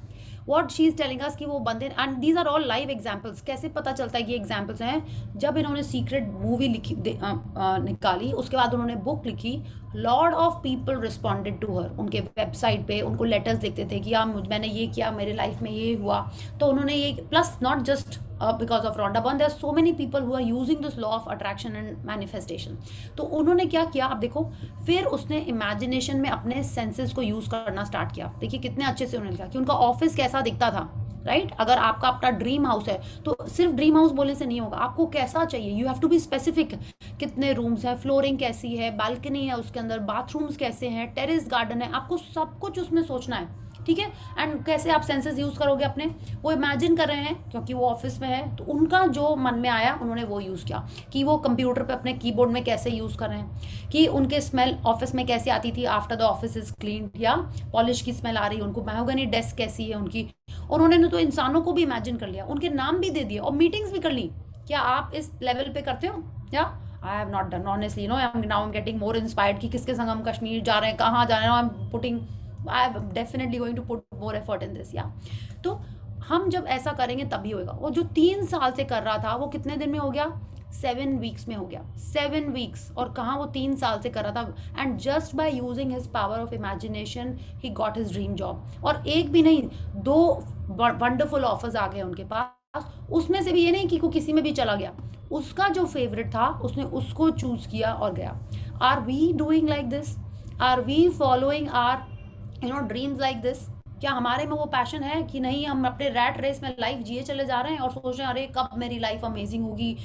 What she is telling us कि वो बंदे, and these are all live examples. कैसे पता चलता है कि एग्जाम्पल्स हैं? जब इन्होंने सीक्रेट मूवी लिखी निकाली, उसके बाद उन्होंने बुक लिखी, lot of people responded to her. उनके वेबसाइट पे उनको लेटर्स लिखते थे कि मैंने ये किया, मेरे लाइफ में ये हुआ. तो उन्होंने ये, plus not just because of Rhonda Byrne, there are so many people who are using this law of attraction and manifestation. तो उन्होंने क्या किया, आप देखो, फिर उसने इमेजिनेशन में अपने सेंसेस को यूज करना स्टार्ट किया. देखिए कितने अच्छे से उन्होंने लिखा कि उनका ऑफिस कैसा दिखता था, राइट. अगर आपका अपना ड्रीम हाउस है तो सिर्फ ड्रीम हाउस बोलने से नहीं होगा, आपको कैसा चाहिए, you have to be specific. कितने रूम्स है, फ्लोरिंग कैसी है, बालकनी है उसके अंदर, बाथरूम्स कैसे हैं, टेरेस गार्डन है, आपको सब कुछ उसमें सोचना है, ठीक है. एंड कैसे आप सेंसेस यूज करोगे अपने, वो इमेजिन कर रहे हैं क्योंकि वो ऑफिस में है, तो उनका जो मन में आया उन्होंने वो यूज किया. कि वो कंप्यूटर पे अपने कीबोर्ड में कैसे यूज कर रहे हैं, कि उनके स्मेल ऑफिस में कैसे आती थी after the office is clean, या पॉलिश की स्मेल आ रही है, उनको मैहोगनी डेस्क कैसी है उनकी. उन्होंने तो इंसानों को भी इमेजिन कर लिया, उनके नाम भी दे दिए और मीटिंग्स भी कर ली. क्या आप इस लेवल पे करते हो? या I have not done honestly, now I am getting more inspired कि किसके संग हम कश्मीर जा रहे हैं, कहाँ जा रहे हैं. I am putting, I am definitely going to put more effort in this. या तो हम जब ऐसा करेंगे तभी होगा. वो जो 3 साल से कर रहा था वो कितने दिन में हो गया? 7 वीक्स में हो गया. 7 वीक्स. और कहाँ वो 3 साल से कर रहा था. And just by using his power of imagination he got his dream job. और एक भी नहीं, 2 वंडरफुल ऑफर्स आ गए उनके पास. उसमें से भी ये नहीं कि को किसी में भी चला गया, उसका जो फेवरेट था उसने उसको चूज किया और गया. Are we doing like this? Are we following our dreams like this? क्या हमारे में वो पैशन है कि नहीं, हम अपने रैट रेस में लाइफ जिए चले जा रहे हैं और सोच रहे हैं अरे कब मेरी लाइफ अमेजिंग होगी.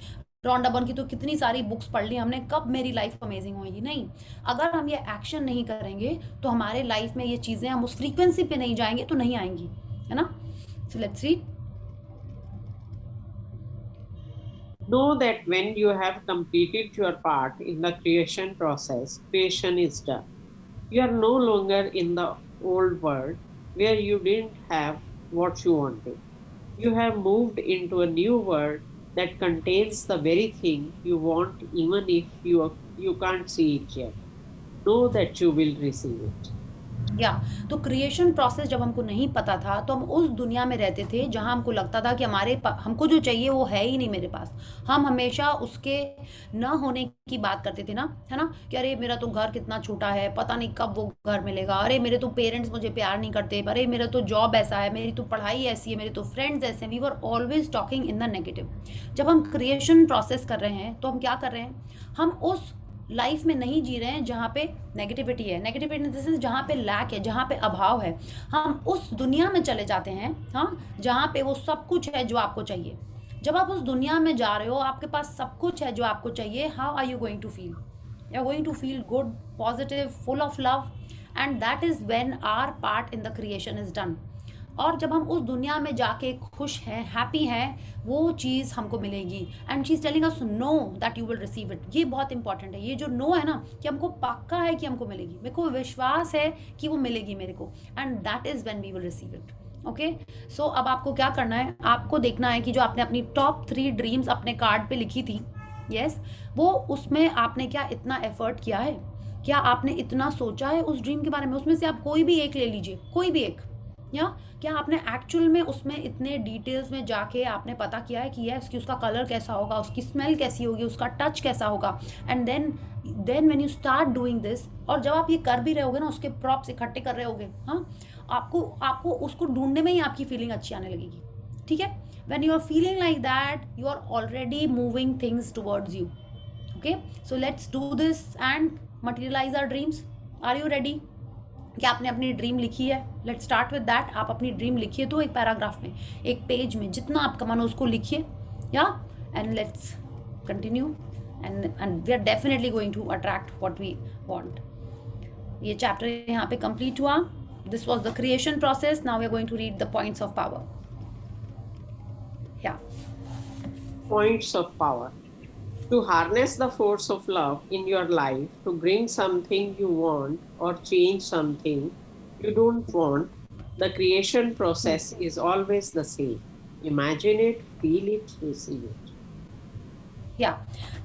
रॉन्डा बर्न की तो कितनी सारी बुक्स पढ़ ली हमने, कब मेरी लाइफ अमेजिंग होगी. नहीं, अगर हम ये एक्शन नहीं करेंगे तो हमारे लाइफ में ये चीज़ें, हम उस फ्रीक्वेंसी पे नहीं जाएंगे तो नहीं आएंगी, है ना. So let's read. Know that when you have completed your part in the creation process, creation is done. You are no longer in the old world where you didn't have what you wanted. You have moved into a new world that contains the very thing you want, even if you can't see it yet. Know that you will receive it. या तो creation process जब हमको नहीं पता था तो हम उस दुनिया में रहते थे जहाँ हमको लगता था कि हमको जो चाहिए वो है ही नहीं मेरे पास। हम हमेशा उसके न होने की बात करते थे ना, है ना, कि अरे मेरा तो घर कितना छोटा है, पता नहीं कब वो घर मिलेगा, अरे मेरे तो पेरेंट्स मुझे प्यार नहीं करते, अरे मेरा तो जॉब ऐसा है, मेरी तो पढ़ाई ऐसी है, मेरे तो फ्रेंड्स ऐसे हैं। We were always talking in the negative. जब हम क्रिएशन प्रोसेस कर रहे हैं तो हम क्या कर रहे हैं, हम उस लाइफ में नहीं जी रहे हैं जहाँ पे नेगेटिविटी है, नेगेटिविटी इन द सेंस जहाँ पे लैक है, जहाँ पे अभाव है। हम उस दुनिया में चले जाते हैं, हाँ, जहाँ पे वो सब कुछ है जो आपको चाहिए। जब आप उस दुनिया में जा रहे हो, आपके पास सब कुछ है जो आपको चाहिए, how are you going to feel? You are going to feel good, positive, full of love, and that is when our part in the creation is done. और जब हम उस दुनिया में जाके खुश हैं, हैप्पी हैं, वो चीज़ हमको मिलेगी। And she is telling us know that you will receive it. ये बहुत इंपॉर्टेंट है, ये जो नो है ना, कि हमको पक्का है कि हमको मिलेगी, मेरे को विश्वास है कि वो मिलेगी मेरे को, and that is when we will receive it. Okay, so अब आपको क्या करना है, आपको देखना है कि जो आपने अपनी टॉप 3 ड्रीम्स अपने कार्ड पे लिखी थी, यस, वो उसमें आपने क्या इतना एफर्ट किया है, क्या आपने इतना सोचा है उस ड्रीम के बारे में। उसमें से आप कोई भी एक ले लीजिए, कोई भी एक, या क्या आपने एक्चुअल में उसमें इतने डिटेल्स में जाके आपने पता किया है कि यस, कि उसका कलर कैसा होगा, उसकी स्मेल कैसी होगी, उसका टच कैसा होगा। And then when you start doing this, और जब आप ये कर भी रहे होगे ना, उसके प्रॉप्स इकट्ठे कर रहे होगे, हाँ, आपको उसको ढूंढने में ही आपकी फीलिंग अच्छी आने लगेगी। ठीक है, when you are feeling like that, you are already moving things towards you. Okay, so let's do this and materialise our dreams. Are you ready? क्या आपने अपनी ड्रीम लिखी है? Let's start with that. आप अपनी ड्रीम लिखिए, तो एक पैराग्राफ में, एक पेज में, जितना आपका मन हो उसको लिखिए, या, and let's continue, and we are definitely going to attract what we want. ये चैप्टर यहाँ पे कंप्लीट हुआ। This was the creation process. Now we are going to read the points of power. या Points of power. To harness the force of love in your life, to bring something you want or change something you don't want, the creation process is always the same. Imagine it, feel it, receive it. या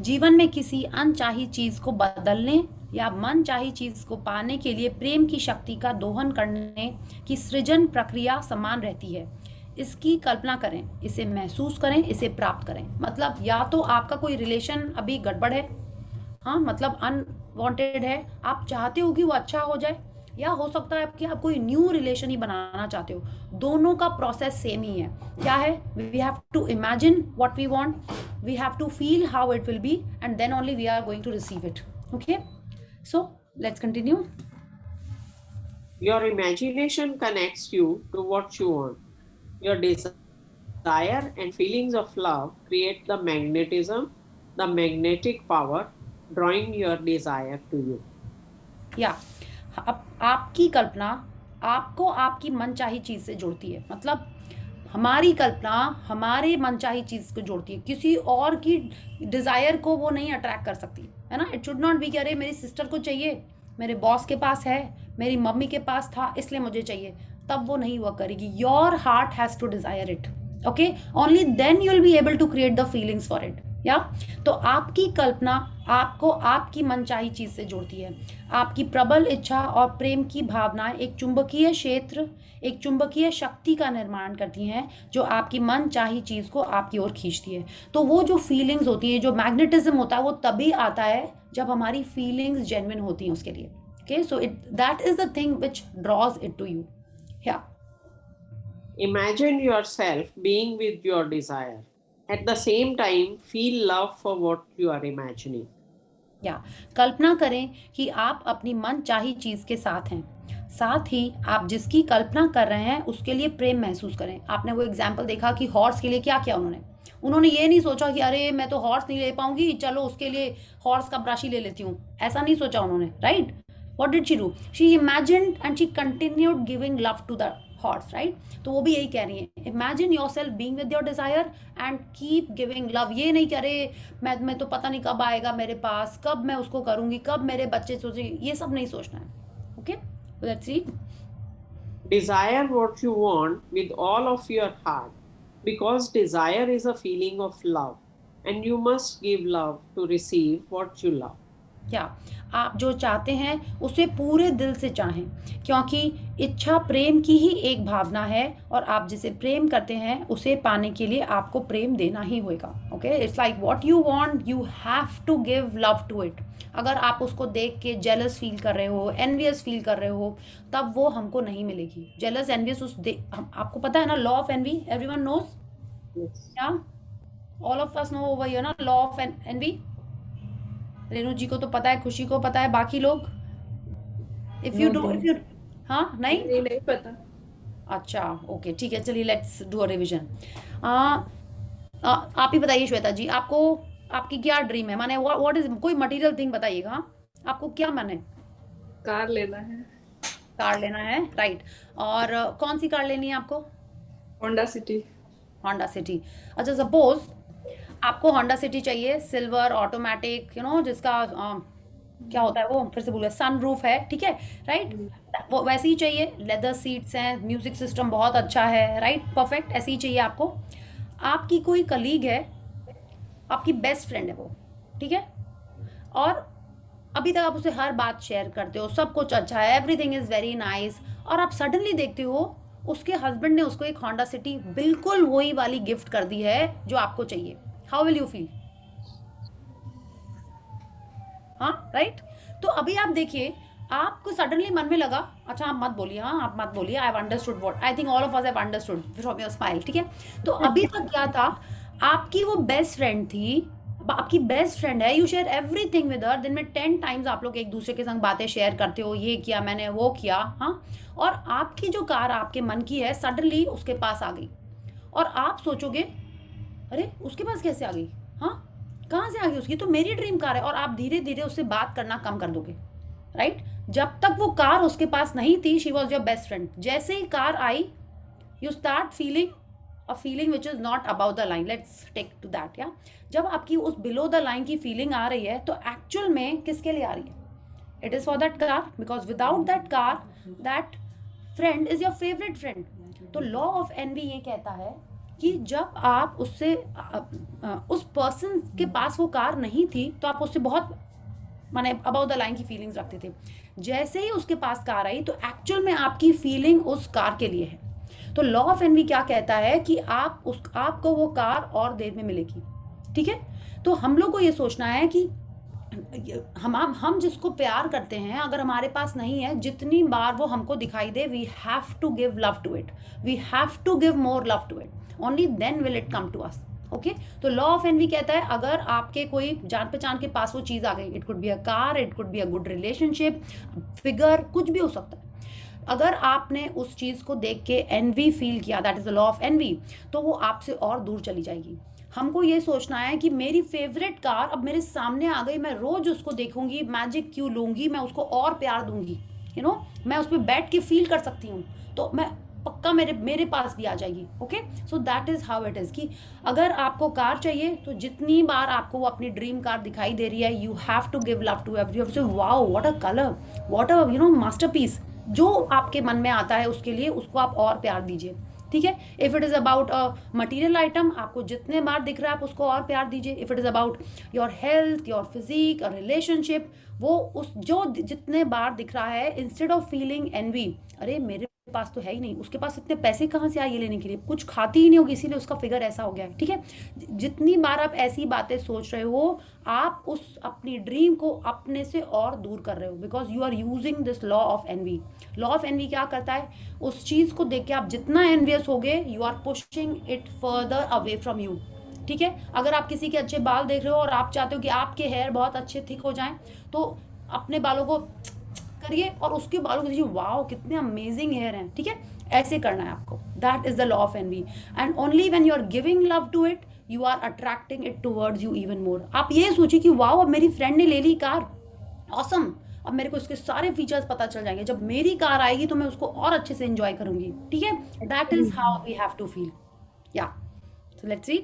जीवन में किसी अनचाही चीज को बदलने या मनचाही चीज को पाने के लिए प्रेम की शक्ति का दोहन करने की सृजन प्रक्रिया समान रहती है। इसकी कल्पना करें, इसे महसूस करें, इसे प्राप्त करें। मतलब या तो आपका कोई रिलेशन अभी गड़बड़ है, हाँ, मतलब अनवांटेड है, आप चाहते हो कि वो अच्छा हो जाए, या हो सकता है कि आप कोई न्यू रिलेशन ही बनाना चाहते हो। दोनों का प्रोसेस सेम ही है। क्या है? We have to imagine what we want, we have to feel how it will be, and then only we are going to receive it. Okay, so let's continue. Your imagination connects you to what you want. Your desire and feelings of love create the magnetism, the magnetic power, drawing your desire to you. या आपकी कल्पना आपको आपकी मनचाही चीज़ से जोड़ती है। मतलब हमारी कल्पना हमारे मनचाही चीज़ को जोड़ती है, किसी और की डिज़ायर को वो नहीं अट्रैक्ट कर सकती, है ना। इट शुड नॉट बी कि अरे मेरी सिस्टर को चाहिए, मेरे बॉस के पास है, मेरी मम्मी के पास था इसलिए मुझे चाहिए, तब वो नहीं हुआ करेगी। Your heart has to desire it, okay, only then you will be able to create the feelings for it. या तो आपकी कल्पना आपको आपकी मनचाही चीज़ से जोड़ती है। आपकी प्रबल इच्छा और प्रेम की भावनाएं एक चुंबकीय क्षेत्र, एक चुंबकीय शक्ति का निर्माण करती हैं जो आपकी मनचाही चीज़ को आपकी ओर खींचती है। तो वो जो फीलिंग्स होती है, जो मैग्नेटिज्म होता है, वो तभी आता है जब हमारी फीलिंग्स जेन्युइन होती हैं उसके लिए। Okay, so that is the thing which draws it to you. Yeah Imagine yourself being with your desire. At the same time, feel love for what you are imagining. या कल्पना करें कि आप अपनी मन चाही चीज़ के साथ हैं, साथ ही आप जिसकी कल्पना कर रहे हैं उसके लिए प्रेम महसूस करें। आपने वो एग्जाम्पल देखा कि हॉर्स के लिए क्या किया उन्होंने ये नहीं सोचा कि अरे मैं तो हॉर्स नहीं ले पाऊंगी, चलो उसके लिए हॉर्स का ब्रश ही ले लेती हूँ, ऐसा नहीं सोचा उन्होंने, right. What did she do? She imagined and she continued giving love to the horse, right? तो वो भी यही कह रही है, imagine your self being with your desire and keep giving love. ये नहीं करे मैं तो पता नहीं कब आएगा मेरे पास, कब मैं उसको करूंगी, कब मेरे बच्चे सोचेंगे, ये सब नहीं सोचना है। Okay, let's see. Desire what you want with all of your heart, because desire is a feeling of love, and you must give love to receive what you love. क्या आप जो चाहते हैं उसे पूरे दिल से चाहें, क्योंकि इच्छा प्रेम की ही एक भावना है, और आप जिसे प्रेम करते हैं उसे पाने के लिए आपको प्रेम देना ही होगा। Okay, it's like what you want you have to give love to it. अगर आप उसको देख के जेलस फील कर रहे हो, एनवियस फील कर रहे हो, तब वो हमको नहीं मिलेगी। जेलस एनवियस आपको पता है ना, law of envy, everyone knows? Yes. Yeah all of us know over here ना law of envy? Renu ji को तो पता है, खुशी को पता है, बाकी लोग if you do if you हाँ नहीं नहीं पता। अच्छा ओके ठीक है, चलिए लेट्स डू अ रिवीजन। आप ही बताइए श्वेता जी, आपको आपकी क्या ड्रीम है, माने व्हाट इज, कोई मटेरियल थिंग बताइएगा। हाँ? आपको क्या मन है? कार लेना है। कार लेना है, राइट। और कौन सी कार लेनी है आपको? Honda city. Honda city. अच्छा, सपोज आपको होंडा सिटी चाहिए, सिल्वर ऑटोमेटिक, यू नो, जिसका क्या होता है वो, फिर से बोले, सनरूफ है, ठीक है, राइट? वो वैसे ही चाहिए, लेदर सीट्स हैं, म्यूजिक सिस्टम बहुत अच्छा है, राइट? परफेक्ट, ऐसे ही चाहिए आपको। आपकी कोई कलीग है, आपकी बेस्ट फ्रेंड है वो, ठीक है, और अभी तक आप उसे हर बात शेयर करते हो, सब कुछ अच्छा है, एवरीथिंग इज वेरी नाइस, और आप सडनली देखते हो उसके हस्बैंड ने उसको एक होंडा सिटी बिल्कुल वही वाली गिफ्ट कर दी है जो आपको चाहिए। How will you feel? हाँ, राइट? तो अभी आप देखिए, आपको सडनली मन में लगा, अच्छा आप मत बोलिए, हाँ आप मत बोलिए, I have understood what, I think all of us have understood from your smile, ठीक है? तो अभी तक क्या था, आपकी वो बेस्ट फ्रेंड थी, आपकी बेस्ट फ्रेंड है, you share everything with her, दिन में 10 टाइम्स आप लोग एक दूसरे के संग बातें शेयर करते हो, ये किया मैंने, वो किया, हाँ, और आपकी जो कार आपके मन की है सडनली उसके पास आ गई, और आप सोचोगे अरे उसके पास कैसे आ गई, हाँ कहाँ से आ गई, उसकी तो मेरी ड्रीम कार है, और आप धीरे धीरे उससे बात करना कम कर दोगे, राइट? जब तक वो कार उसके पास नहीं थी, she was your best friend, जैसे ही कार आई, you start feeling a feeling which is not about the line, let's take to that. या जब आपकी उस बिलो द लाइन की फीलिंग आ रही है, तो एक्चुअल में किसके लिए आ रही है? It is for that car, because without that car that friend is your favourite friend. तो लॉ ऑफ एनवी ये कहता है कि जब आप उससे उस पर्सन के पास वो कार नहीं थी, तो आप उससे बहुत माने अबाउट द लाइन की फीलिंग्स रखते थे, जैसे ही उसके पास कार आई तो एक्चुअल में आपकी फीलिंग उस कार के लिए है। तो लॉ ऑफ एनवी क्या कहता है कि आपको वो कार और देर में मिलेगी, ठीक है? तो हम लोग को ये सोचना है कि हम जिसको प्यार करते हैं, अगर हमारे पास नहीं है, जितनी बार वो हमको दिखाई दे, we have to give love to it, we have to give more love to it, only then will it come to us. Okay, तो लॉ ऑफ एनवी कहता है अगर आपके कोई जान पहचान के पास वो चीज़ आ गई, it could be a car, it could be a good relationship, figure, कुछ भी हो सकता है, अगर आपने उस चीज़ को देख के एनवी फील किया, that is the law of envy, तो वो आपसे और दूर चली जाएगी। हमको ये सोचना है कि मेरी फेवरेट कार अब मेरे सामने आ गई, मैं रोज उसको देखूंगी, मैजिक क्यों लूंगी, मैं उसको और प्यार दूंगी, यू नो, मैं उस पर बैठ के फील कर सकती हूँ, तो मैं पक्का मेरे पास भी आ जाएगी। Okay, so that is how it is कि अगर आपको कार चाहिए, तो जितनी बार आपको वो अपनी ड्रीम कार दिखाई दे रही है, you have to give love to every, say wow what a colour, what a you know masterpiece, जो आपके मन में आता है उसके लिए उसको आप और प्यार दीजिए, ठीक है? If it is about a material item, आपको जितने बार दिख रहा है आप उसको और प्यार दीजिए। If it is about your health, your physique, और रिलेशनशिप, वो उस जो जितने बार दिख रहा है, इंस्टेड ऑफ फीलिंग एनवी, अरे मेरे पास तो है ही नहीं, उसके पास इतने पैसे कहाँ से आए ये लेने के लिए, कुछ खाती ही नहीं होगी इसीलिए उसका फिगर ऐसा हो गया है, ठीक है? जितनी बार आप ऐसी बातें सोच रहे हो, आप उस अपनी ड्रीम को अपने से और दूर कर रहे हो, because you are using this law of envy. Law of envy क्या करता है, उस चीज़ को देख के आप जितना एनवियस होगे, you are pushing it further away from you, ठीक है? अगर आप किसी के अच्छे बाल देख रहे हो और आप चाहते हो कि आपके हेयर बहुत अच्छे थिक हो जाएं, तो अपने बालों को करिए और उसके बालों को दीजिए, वाओ कितने अमेजिंग हेयर हैं, ठीक है? ऐसे करना है आपको, that is the law of envy, and only when you are giving love to it, you are attracting it towards you even more. आप ये सोचिए कि वाओ अब मेरी फ्रेंड ने ले ली कार, ऑसम, अब मेरे को इसके सारे फीचर्स पता चल जाएंगे, जब मेरी कार आएगी तो मैं उसको और अच्छे से एंजॉय करूंगी, ठीक है? That is how we have to feel. Yeah so let's सी।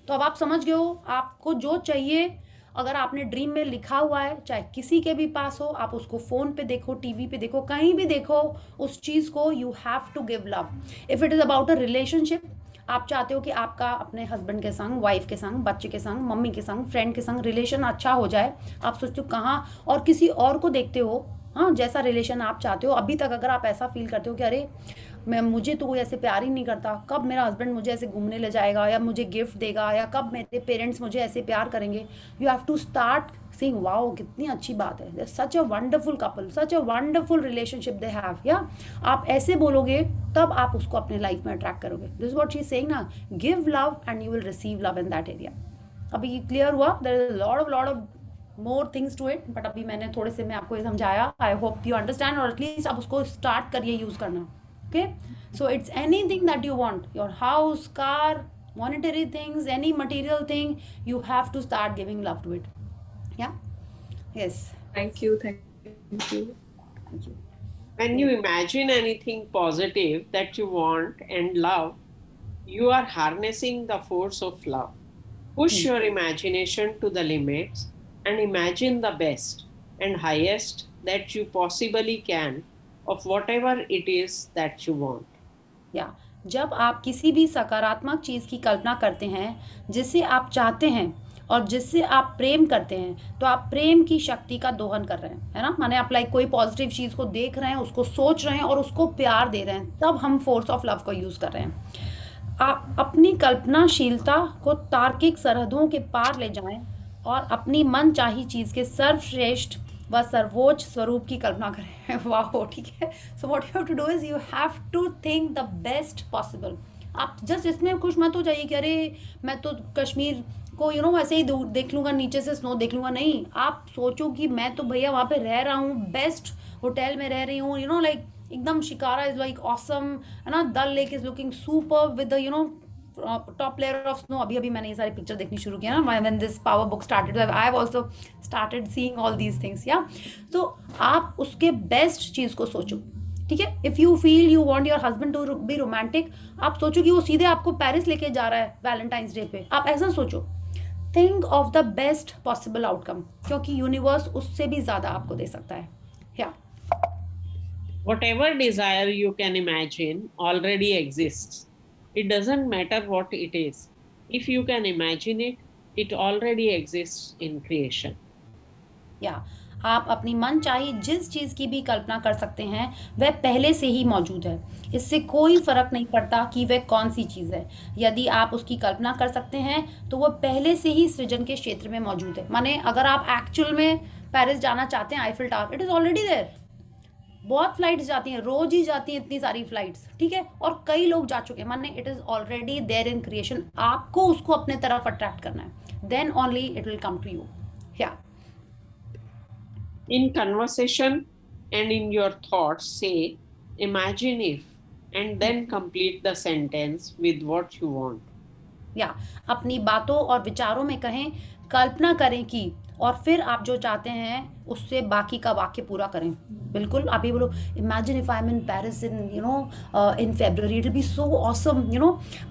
तो अब आप समझ गए हो आपको जो चाहिए। अगर आपने ड्रीम में लिखा हुआ है, चाहे किसी के भी पास हो, आप उसको फोन पे देखो, टीवी पे देखो, कहीं भी देखो, उस चीज को you have to give love. If it is about a relationship, आप चाहते हो कि आपका अपने हस्बैंड के संग, वाइफ के संग, बच्चे के संग, मम्मी के संग, फ्रेंड के संग रिलेशन अच्छा हो जाए, आप सोचते हो कहाँ, और किसी और को देखते हो, हाँ, जैसा रिलेशन आप चाहते हो। अभी तक अगर आप ऐसा फील करते हो कि अरे मुझे तो कोई ऐसे प्यार ही नहीं करता, कब मेरा हस्बैंड मुझे ऐसे घूमने ले जाएगा या मुझे गिफ्ट देगा, या कब मेरे पेरेंट्स मुझे ऐसे प्यार करेंगे, you have to start saying wow कितनी अच्छी बात है, such a wonderful couple, such a wonderful relationship they have. या आप ऐसे बोलोगे तब आप उसको अपने लाइफ में अट्रैक्ट करोगे। This is what she is saying ना, give love and you will receive love in that area. अभी ये क्लियर हुआ? There is lot of more things to it, but अभी मैंने थोड़े से मैं आपको ये समझाया। आई होप यू अंडरस्टैंड, और एटलीस्ट आप उसको स्टार्ट करिए यूज करना। Okay, so it's anything that you want, your house, car, monetary things, any material thing, you have to start giving love to it. Yeah. Yes. Thank you. Thank you. When you imagine anything positive that you want and love, you are harnessing the force of love. Push your imagination to the limits and imagine the best and highest that you possibly can of whatever it is that you want. या जब आप किसी भी सकारात्मक चीज़ की कल्पना करते हैं जिसे आप चाहते हैं और जिससे आप प्रेम करते हैं, तो आप प्रेम की शक्ति का दोहन कर रहे हैं, है ना? माने आप लाइक कोई पॉजिटिव चीज़ को देख रहे हैं, उसको सोच रहे हैं और उसको प्यार दे रहे हैं, तब हम फोर्स ऑफ लव को यूज़ कर रहे हैं। आप अपनी कल्पनाशीलता को तार्किक सरहदों के पार ले जाएं और अपनी मन चाही चीज़ के सर्वश्रेष्ठ व सर्वोच्च स्वरूप की कल्पना करें। वाह, ठीक है। So what you have to do is you have to think the best possible. आप जस्ट इसमें खुश मत हो जाइए कि अरे मैं तो कश्मीर को ऐसे ही देख लूँगा, नीचे से स्नो देख लूँगा। नहीं, आप सोचो कि मैं तो भैया वहाँ पे रह रहा हूँ, बेस्ट होटल में रह रही हूँ, लाइक एकदम शिकारा इज लाइक ऑसम, है ना? Dal lake is looking super with top layer of snow. अभी मैंने ये सारी पिक्चर देखनी शुरू किया ना, when this power book started, I have also started seeing all these things. या तो आप उसके बेस्ट चीज़ को सोचो, ठीक है? If you feel you want your husband to be romantic, आप सोचो कि वो सीधे आपको पेरिस लेके जा रहा है वैलेंटाइंस डे पे, आप ऐसा सोचो। Think of the best possible outcome, क्योंकि यूनिवर्स उससे भी ज़्यादा आपको दे सकता है। या Whatever desire you can imagine already exists. It doesn't matter what it is. If you can imagine it, it already exists in creation. या आप अपनी मन चाही जिस चीज़ की भी कल्पना कर सकते हैं, वह पहले से ही मौजूद है। इससे कोई फर्क नहीं पड़ता कि वह कौन सी चीज़ है। यदि आप उसकी कल्पना कर सकते हैं तो वह पहले से ही सृजन के क्षेत्र में मौजूद है। माने अगर आप एक्चुअल में पेरिस जाना चाहते हैं, Eiffel tower, it is already there. बहुत फ्लाइट्स जाती हैं, रोज ही जाती हैं इतनी सारी फ्लाइट्स, ठीक है? और कई लोग जा चुके हैं, माने it is already there in creation. आपको उसको अपने तरफ अट्रैक्ट करना है, then only it will come to you. Yeah In conversation and in your thoughts, say, imagine if, and then complete the sentence with what you want. या अपनी बातों और विचारों में कहें, कल्पना करें कि, और फिर आप जो चाहते हैं उससे बाकी का वाक्य पूरा करें। बिल्कुल, आप ये बोलो, imagine if I am in Paris in February, it will be so awesome,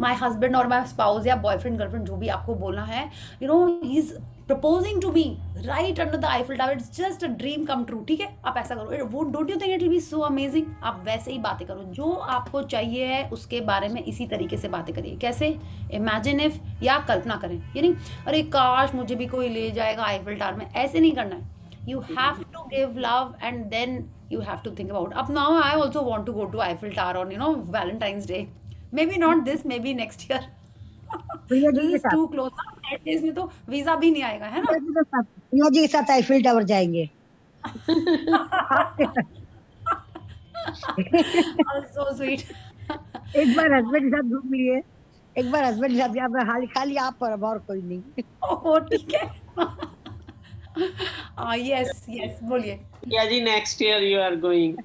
my husband और माय स्पाउस या बॉयफ्रेंड गर्लफ्रेंड जो भी आपको बोलना है, he is proposing to me right under the Eiffel tower, it's just a dream come true. ठीक है, आप ऐसा करो, don't you think it will be so amazing? आप वैसे ही बातें करो, जो आपको चाहिए है उसके बारे में इसी तरीके से बातें करिए। कैसे? इमेजिन इफ, या कल्पना करें, यानी अरे काश मुझे भी कोई ले जाएगा आईफिल टावर में, ऐसे नहीं करना है। You have to give love and then you have to think about. Up now, I also want to go to Eiffel Tower on Valentine's Day. Maybe not this, maybe next year. This is too close. 10 days में तो visa भी नहीं आएगा, है ना? प्रिया जी के साथ Eiffel tower जाएंगे। So sweet. एक बार हस्बैंड के साथ घूम लिए, एक बार हस्बैंड के साथ खाली आप पर, और कोई नहीं। ओह ठीक है। yes, बोलिए। Yeah, ji, next year you are going.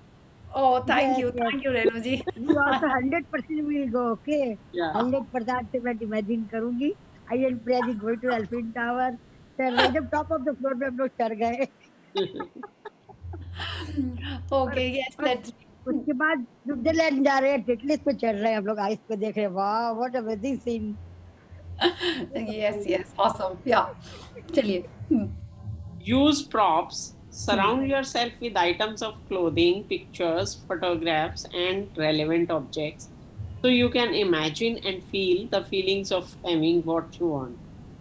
Oh, thank you, Renu ji. You also 100% will go, okay? Yeah. 100% से मैं imagine करूंगी। I and Priya ji going to Eiffel Tower. जब top of the floor पे हम लोग चढ़ गए। ओके, यस, लेट्स उसके बाद स्विट्जरलैंड जा रहे हैं, टिटलिस पे चढ़ रहे हैं हम लोग, आइस पे देख रहे हैं, वाह what amazing scene. Yes, yes, awesome, yeah चलिए। Use props. Surround yourself with items of clothing, pictures, photographs, and relevant objects so you can imagine and feel the feelings of having what you want.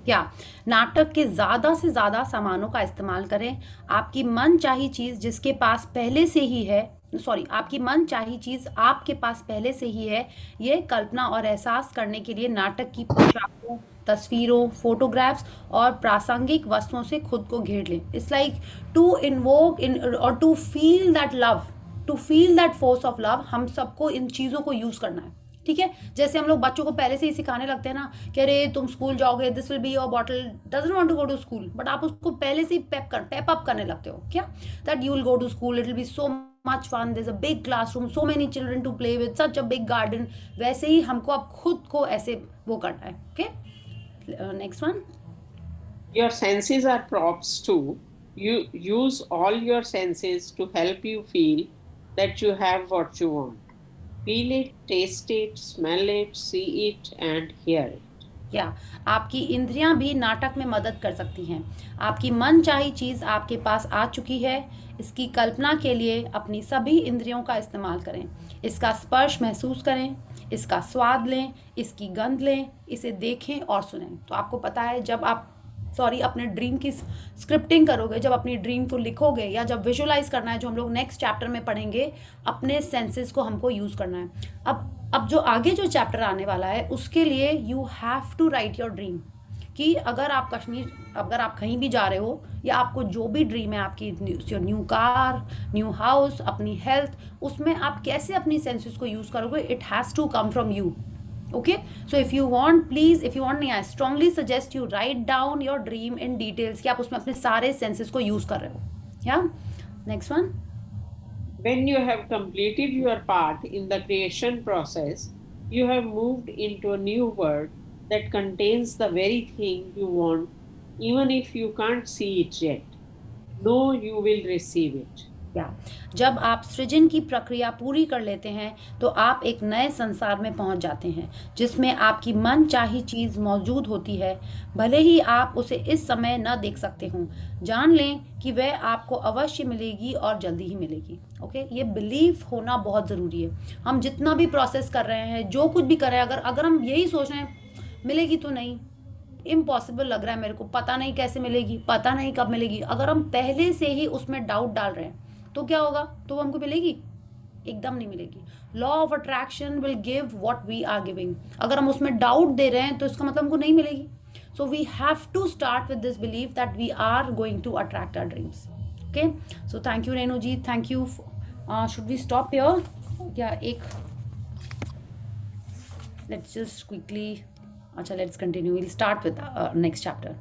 क्या नाटक के ज़्यादा से ज़्यादा सामानों का इस्तेमाल करें। आपकी मनचाही चीज़ जिसके पास पहले से ही है, सॉरी, आपकी मनचाही चीज़ आपके पास पहले से ही है, ये कल्पना और एहसास करने के लिए नाटक की पोशाकों, तस्वीरों, फोटोग्राफ्स और प्रासंगिक वस्तुओं से खुद को घेर लें। It's like to invoke in और to feel that love, to feel that force of love, हम सबको इन चीज़ों को यूज़ करना है। ठीक है, जैसे हम लोग बच्चों को पहले से ही सिखाने लगते हैं ना कि अरे तुम स्कूल जाओगे, this will be your bottle, doesn't want to go to school, but आप उसको पहले से ही पेप अप करने लगते हो क्या, that you will go to school, it will be so much fun, there is a big classroom, so many children to play with, such a big garden. वैसे ही हमको अब खुद को ऐसे वो करना है। Okay, next one. Your senses are props too. You use all your senses to help you feel that you have what you want. Feel it, taste it, smell it, see it, and hear it. या आपकी इंद्रियां भी नाटक में मदद कर सकती हैं। आपकी मनचाही चीज़ आपके पास आ चुकी है। इसकी कल्पना के लिए अपनी सभी इंद्रियों का इस्तेमाल करें। इसका स्पर्श महसूस करें, इसका स्वाद लें, इसकी गंध लें, इसे देखें और सुनें। तो आपको पता है जब आप अपने ड्रीम की स्क्रिप्टिंग करोगे, जब अपनी ड्रीम को लिखोगे या जब विजुलाइज करना है, जो हम लोग नेक्स्ट चैप्टर में पढ़ेंगे, अपने सेंसेस को हमको यूज़ करना है। अब जो आगे जो चैप्टर आने वाला है उसके लिए you have to write your dream, कि अगर आप कहीं भी जा रहे हो या आपको जो भी ड्रीम है, आपकी न्यू कार, न्यू हाउस, अपनी हेल्थ, उसमें आप कैसे अपनी सेंसेस को यूज़ करोगे, it has to come from you. Okay, so if you want, I strongly suggest you write down your dream in details कि आप उसमें अपने सारे senses को use कर रहे हो। Yeah, next one. When you have completed your part in the creation process, you have moved into a new world that contains the very thing you want, even if you can't see it yet. Know you will receive it. जब आप सृजन की प्रक्रिया पूरी कर लेते हैं तो आप एक नए संसार में पहुंच जाते हैं जिसमें आपकी मनचाही चीज़ मौजूद होती है, भले ही आप उसे इस समय न देख सकते हों। जान लें कि वह आपको अवश्य मिलेगी और जल्दी ही मिलेगी। ओके, ये बिलीफ होना बहुत ज़रूरी है। हम जितना भी प्रोसेस कर रहे हैं, जो कुछ भी कर रहे हैं, अगर हम यही सोच रहे हैं मिलेगी तो नहीं, इम्पॉसिबल लग रहा है मेरे को, पता नहीं कैसे मिलेगी, पता नहीं कब मिलेगी, अगर हम पहले से ही उसमें डाउट डाल रहे हैं तो क्या होगा, तो हमको मिलेगी? एकदम नहीं मिलेगी। Law of attraction will give what we are giving. अगर हम उसमें डाउट दे रहे हैं तो इसका मतलब हमको नहीं मिलेगी। So we have to start with this belief that we are going to attract our dreams. Okay, so thank you Renu ji, thank you. Should we stop here या एक लेट्स जस्ट क्विकली, अच्छा let's continue, will start with next chapter.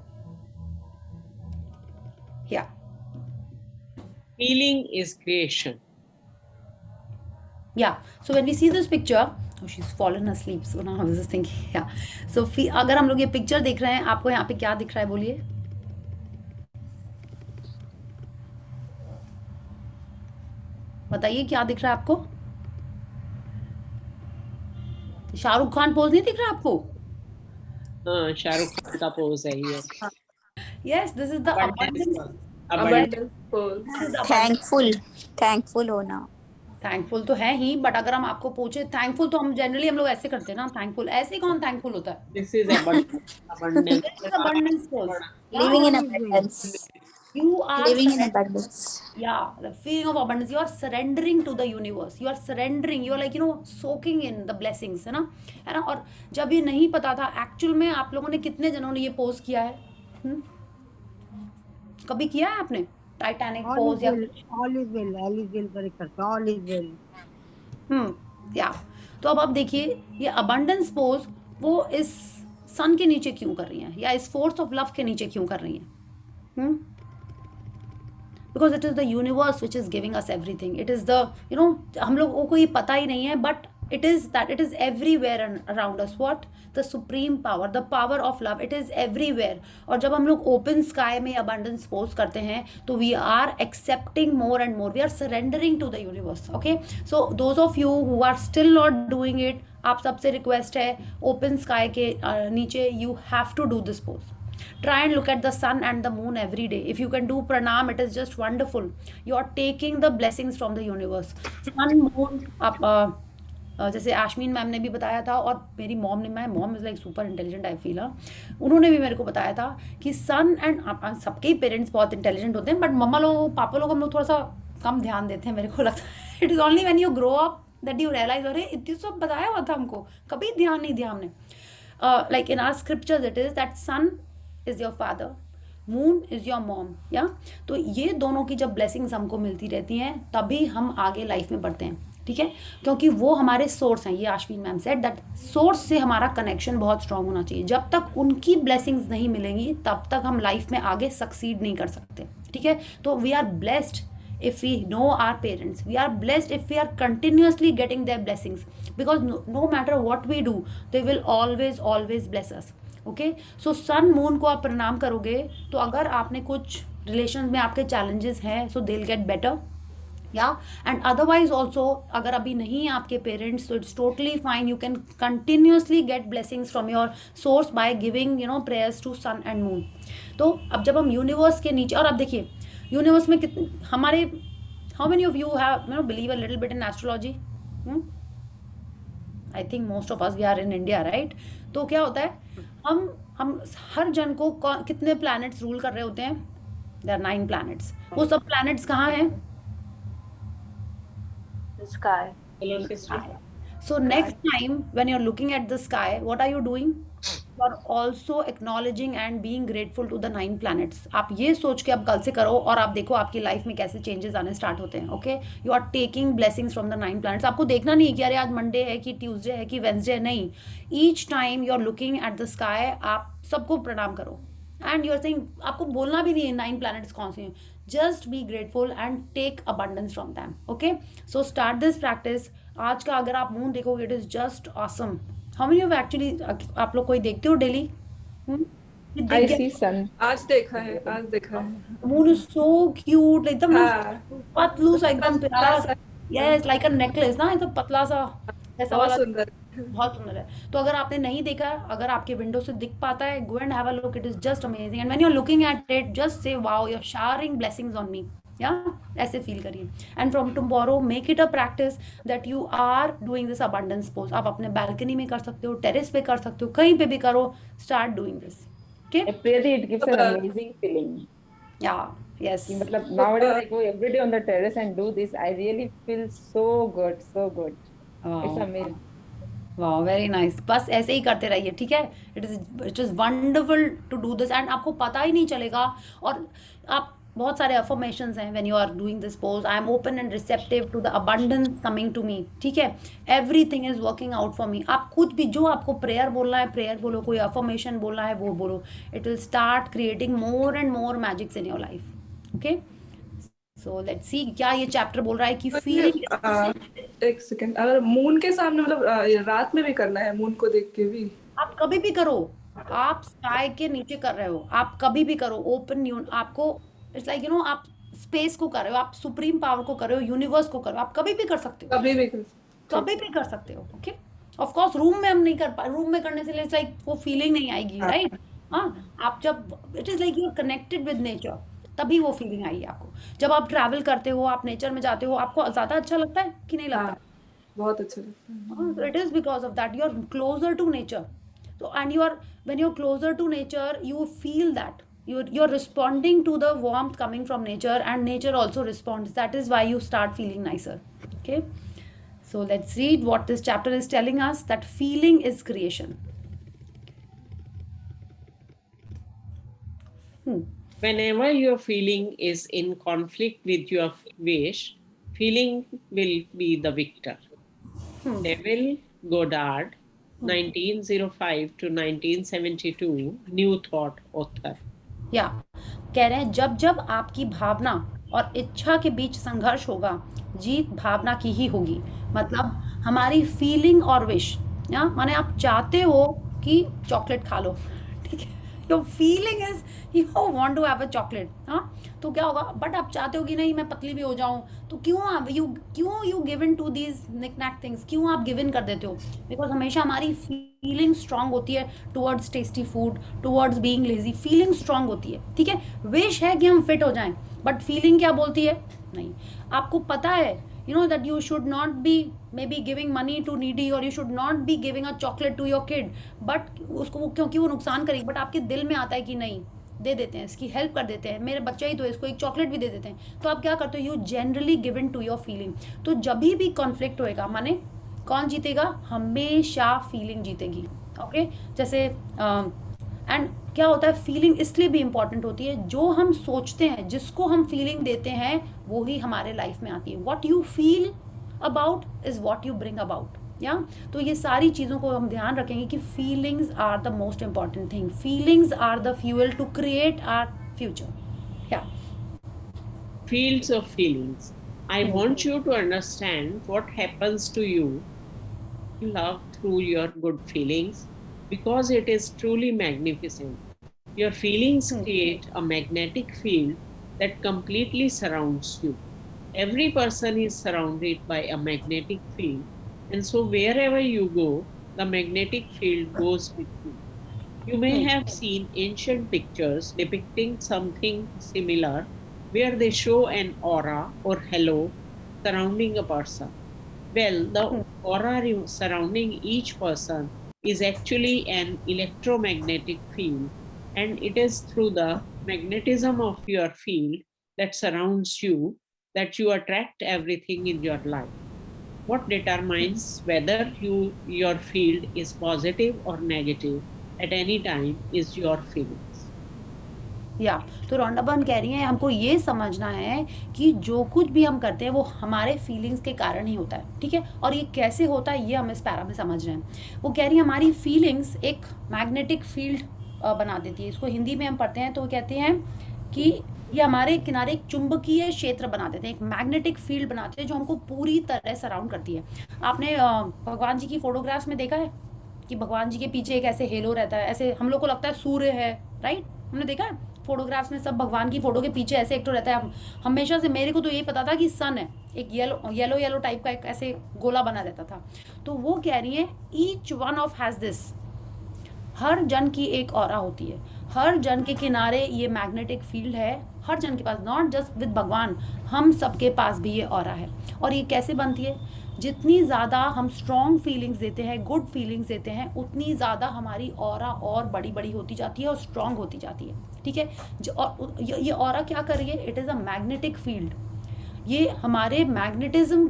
Yeah Feeling is creation. Yeah, so when we see this picture, oh she's fallen asleep, so now I was just thinking, yeah, so अगर हम लोग ये picture देख रहे हैं, आपको यहाँ पे क्या दिख रहा है बोलिए? बताइए क्या दिख रहा है आपको? शाहरुख खान पोज नहीं दिख रहा आपको? हाँ, शाहरुख खान का पोज है ये। Yes, this is the abundance pose. Thankful होना। थैंकफुल तो है ही, बट अगर हम आपको पूछे थैंकफुल, तो हम जनरली हम लोग ऐसे करते हैं ना, थैंकफुल। ऐसे कौन थैंकफुल होता है? This is abundance. This is abundance pose. Living in abundance. You are living in abundance. Yeah, the feeling of abundance. You are surrendering to the universe. You are surrendering. You are like, soaking in the blessings, है ना? और जब ये नहीं पता था, actual में आप लोगों ने कितने जनों ने ये पोज किया है? कभी किया है आपने टाइटैनिक पोज या ऑल इज वेल करके ऑल इज वेल। या तो अब आप देखिए, ये अबंडेंस पोज वो इस सन के नीचे क्यों कर रही हैं, या इस फोर्स ऑफ लव के नीचे क्यों कर रही हैं? Because it is the universe which is giving us everything. It is the हम लोगों को ये पता ही नहीं है, but it is everywhere around us. What? The supreme power, the power of love, it is everywhere. और जब हम लोग open sky में abundance post करते हैं तो we are accepting more and more, we are surrendering to the universe. Okay, so those of you who are still not doing it, आप सबसे request है open sky के नीचे you have to do this post. Try and look at the sun and the moon every day. If you can do pranam, it is just wonderful. You are taking the blessings from the universe. Sun, moon, आप जैसे आशमीन ma'am ने भी बताया था, और मेरी mom ने, मैं mom is like super intelligent I feel, उन्होंने भी मेरे को बताया था कि सन एंड, सबके ही पेरेंट्स बहुत इंटेलिजेंट होते हैं, बट मम्मा लोग, पापा लोग, हम लोग थोड़ा सा कम ध्यान देते हैं, मेरे को लगता है. It is only when you grow up that you realize, अरे इतनी सब बताया हुआ था हमको, कभी ध्यान नहीं दिया हमने. Like in our scriptures it is that sun is your father, moon is your mom. या तो ये दोनों की जब ब्लेसिंग्स हमको मिलती रहती हैं तभी हम आगे लाइफ में बढ़ते हैं. ठीक है, क्योंकि वो हमारे सोर्स हैं. ये आशमीन मैम सेड दैट सोर्स से हमारा कनेक्शन बहुत स्ट्रांग होना चाहिए. जब तक उनकी ब्लेसिंग्स नहीं मिलेंगी तब तक हम लाइफ में आगे सक्सीड नहीं कर सकते. ठीक है, तो we are blessed if we know our parents, we are blessed if we are continuously getting their blessings, because no matter what we do they will always bless us. Okay, so sun moon को आप प्रणाम करोगे तो अगर आपने कुछ relation में आपके challenges हैं so they'll get better. And otherwise also अगर अभी नहीं है आपके पेरेंट्स तो it's totally fine, you can continuously get blessings from your source by giving prayers to sun and moon. तो अब जब हम यूनिवर्स के नीचे, और अब देखिए यूनिवर्स में कितने हमारे, how many of you have believe a little bit in astrology? I think most of us we are in India, right? तो क्या होता है, हम हर जन को कितने प्लैनेट्स रूल कर रहे होते हैं? There are 9 planets. वो सब प्लैनेट्स कहाँ हैं? Sky. So next time when you're looking at the sky, what are you doing? You are also acknowledging and being grateful to the 9 planets. आप ये सोच के अब कल से करो और आप देखो आपकी लाइफ में कैसे चेंजेस आने स्टार्ट होते हैं. Okay, you are taking blessings from the 9 planets. आपको देखना नहीं है कि अरे आज मंडे है कि ट्यूसडे है कि वेंसडे है, नहीं. Each time you are looking at the sky, आप सबको प्रणाम करो. एंड यू आर सेइंग, आपको बोलना भी नहीं है 9 planets कौन से हैं. Just be grateful and take abundance from them. Okay, so start this practice. आज का अगर आप मून देखोगे, it is just awesome. How many of actually, आप लोग कोई देखते हो डेली? I see sun. आज देखा है. मून इज सो क्यूट, एकदम हाँ. पतलू सा, एकदम प्यारा. सा. यस, लाइक अ नेकलेस ना, एकदम पतला सा, ऐसा बहुत वाला. सुंदर. बहुत सुंदर है. तो अगर आपने नहीं देखा, अगर आपके विंडो से दिख पाता है, go and have a look. It is just amazing. And when you are looking at it, just say wow, you are showering blessings on me. या ऐसे फील करिए. And from tomorrow make it a practice that you are doing this abundance pose. आप अपने balcony में कर सकते हो, terrace पे कर सकते हो, कहीं पे भी करो. Start doing this. Okay, Really, it gives an amazing feeling. या यस. कि मतलब nowadays I go every day on the terrace and do this. I really feel so good, so good. It's amazing. वाह, very nice. बस ऐसे ही करते रहिए. ठीक है, it is wonderful to do this. And आपको पता ही नहीं चलेगा. और आप बहुत सारे अफर्मेशंस हैं when you are doing this pose. I am open and receptive to the abundance coming to me. ठीक है, everything is working out for me. आप कुछ भी, जो आपको प्रेयर बोलना है प्रेयर बोलो, कोई अफर्मेशन बोलना है वो बोलो. It will start creating more and more magics in your life. Okay, so let's see क्या ये चैप्टर बोल रहा है कि फीलिंग. एक सेकंड, अगर मून के सामने मतलब रात में भी करना है, मून को देख के भी? आप कभी भी करो. आप स्काई के नीचे कर रहे हो, आप कभी भी करो. ओपन आपको इट्स लाइक आप स्पेस को कर रहे हो, आप सुप्रीम पावर को कर रहे हो, यूनिवर्स को कर रहे हो. आप कभी भी कर सकते हो, कभी भी कर सकते हो. ओके, ऑफ कोर्स रूम में हम नहीं कर पाए. रूम में करने से इट्स लाइक वो फीलिंग नहीं आएगी, राइट? हाँ, आप जब it is like you are connected with nature, तभी वो फीलिंग आएगी आपको. जब आप ट्रैवल करते हो, आप नेचर में जाते हो, आपको ज्यादा अच्छा लगता है कि नहीं लगता? बहुत अच्छा लगता है. It is because of that you are closer to nature. So, and when you're closer to nature, you feel that you're responding to the warmth coming from nature, and nature also responds. That is why you start feeling nicer. Okay, so let's read what this chapter is telling us, that feeling is creation. Whenever your feeling is in conflict with your wish, feeling will be the victor. Neville Goddard, 1905 to 1972, New Thought author. या कह रहे हैं, जब जब आपकी भावना और इच्छा के बीच संघर्ष होगा, जीत भावना की ही होगी। मतलब हमारी फीलिंग और विश, या माने आप चाहते हो कि चॉकलेट खा लो, ठीक है, your feeling is you want to have a chocolate, हाँ, तो क्या होगा, बट आप चाहते हो कि नहीं मैं पतली भी हो जाऊं, तो क्यों you give in to these knickknack things, क्यों आप गिव इन कर देते हो? बिकॉज हमेशा हमारी फीलिंग स्ट्रांग होती है towards tasty food, towards being lazy, feeling strong होती है, ठीक है। विश है कि हम फिट हो जाएं, बट फीलिंग क्या बोलती है? नहीं। आपको पता है you know that you should not be maybe giving money to needy or you should not be giving a chocolate to your kid, but उसको क्योंकि वो नुकसान करेगी, बट आपके दिल में आता है कि नहीं दे देते हैं, इसकी हेल्प कर देते हैं, मेरे बच्चा ही तो है, इसको एक चॉकलेट भी दे देते हैं, तो आप क्या करते हो? You generally give in to your feeling. तो जब भी कॉन्फ्लिक्ट होएगा, माने कौन जीतेगा? हमेशा फीलिंग जीतेगी, ओके। जैसे एंड क्या होता है, फीलिंग इसलिए भी इंपॉर्टेंट होती है, जो हम सोचते हैं, जिसको हम फीलिंग देते हैं, वो ही हमारे लाइफ में आती है। What you feel about is what you bring about, या तो ये सारी चीज़ों को हम ध्यान रखेंगे कि feelings are the most important thing, feelings are the fuel to create our future. Yeah Fields of feelings. I want you to understand what happens to you. Love through your good feelings, because it is truly magnificent. Your feelings create a magnetic field that completely surrounds you. Every person is surrounded by a magnetic field, and so wherever you go, the magnetic field goes with you. You may have seen ancient pictures depicting something similar, where they show an aura or halo surrounding a person. Well, the aura surrounding each person is actually an electromagnetic field, and it is through the magnetism of your field that surrounds you that you attract everything in your life. What determines whether your field is positive or negative at any time is your feelings. या तो रोंडा बहन कह रही हैं हमको ये समझना है कि जो कुछ भी हम करते हैं वो हमारे फीलिंग्स के कारण ही होता है, ठीक है। और ये कैसे होता है ये हम इस पैरा में समझ रहे हैं। वो कह रही है हमारी फीलिंग्स एक मैग्नेटिक फील्ड बना देती है। इसको हिंदी में हम पढ़ते हैं तो वो कहते हैं कि ये हमारे किनारे एक चुंबकीय क्षेत्र बना देते हैं, एक मैग्नेटिक फील्ड बनाते हैं जो हमको पूरी तरह सराउंड करती है। आपने भगवान जी की फोटोग्राफ्स में देखा है कि भगवान जी के पीछे एक ऐसे हेलो रहता है, ऐसे हम लोग को लगता है सूर्य है, राइट? हमने देखा है फोटोग्राफ्स में सब भगवान की फोटो के पीछे ऐसे एक तो रहता है। हमेशा से मेरे को तो यही पता था कि सन है, एक येलो टाइप का एक ऐसे गोला बना रहता था। तो वो कह रही है each one of has this, हर जन की एक ऑरा होती है, हर जन के किनारे ये मैग्नेटिक फील्ड है, हर जन के पास, नॉट जस्ट विद भगवान, हम सबके पास भी ये ऑरा है। और ये कैसे बनती है? जितनी ज़्यादा हम स्ट्रॉन्ग फीलिंग्स देते हैं, गुड फीलिंग्स देते हैं, उतनी ज़्यादा हमारी ऑरा और बड़ी बड़ी होती जाती है और स्ट्रॉन्ग होती जाती है, ठीक है। ये ऑरा क्या कर रही है? It is a magnetic field, ये हमारे मैग्नेटिज्म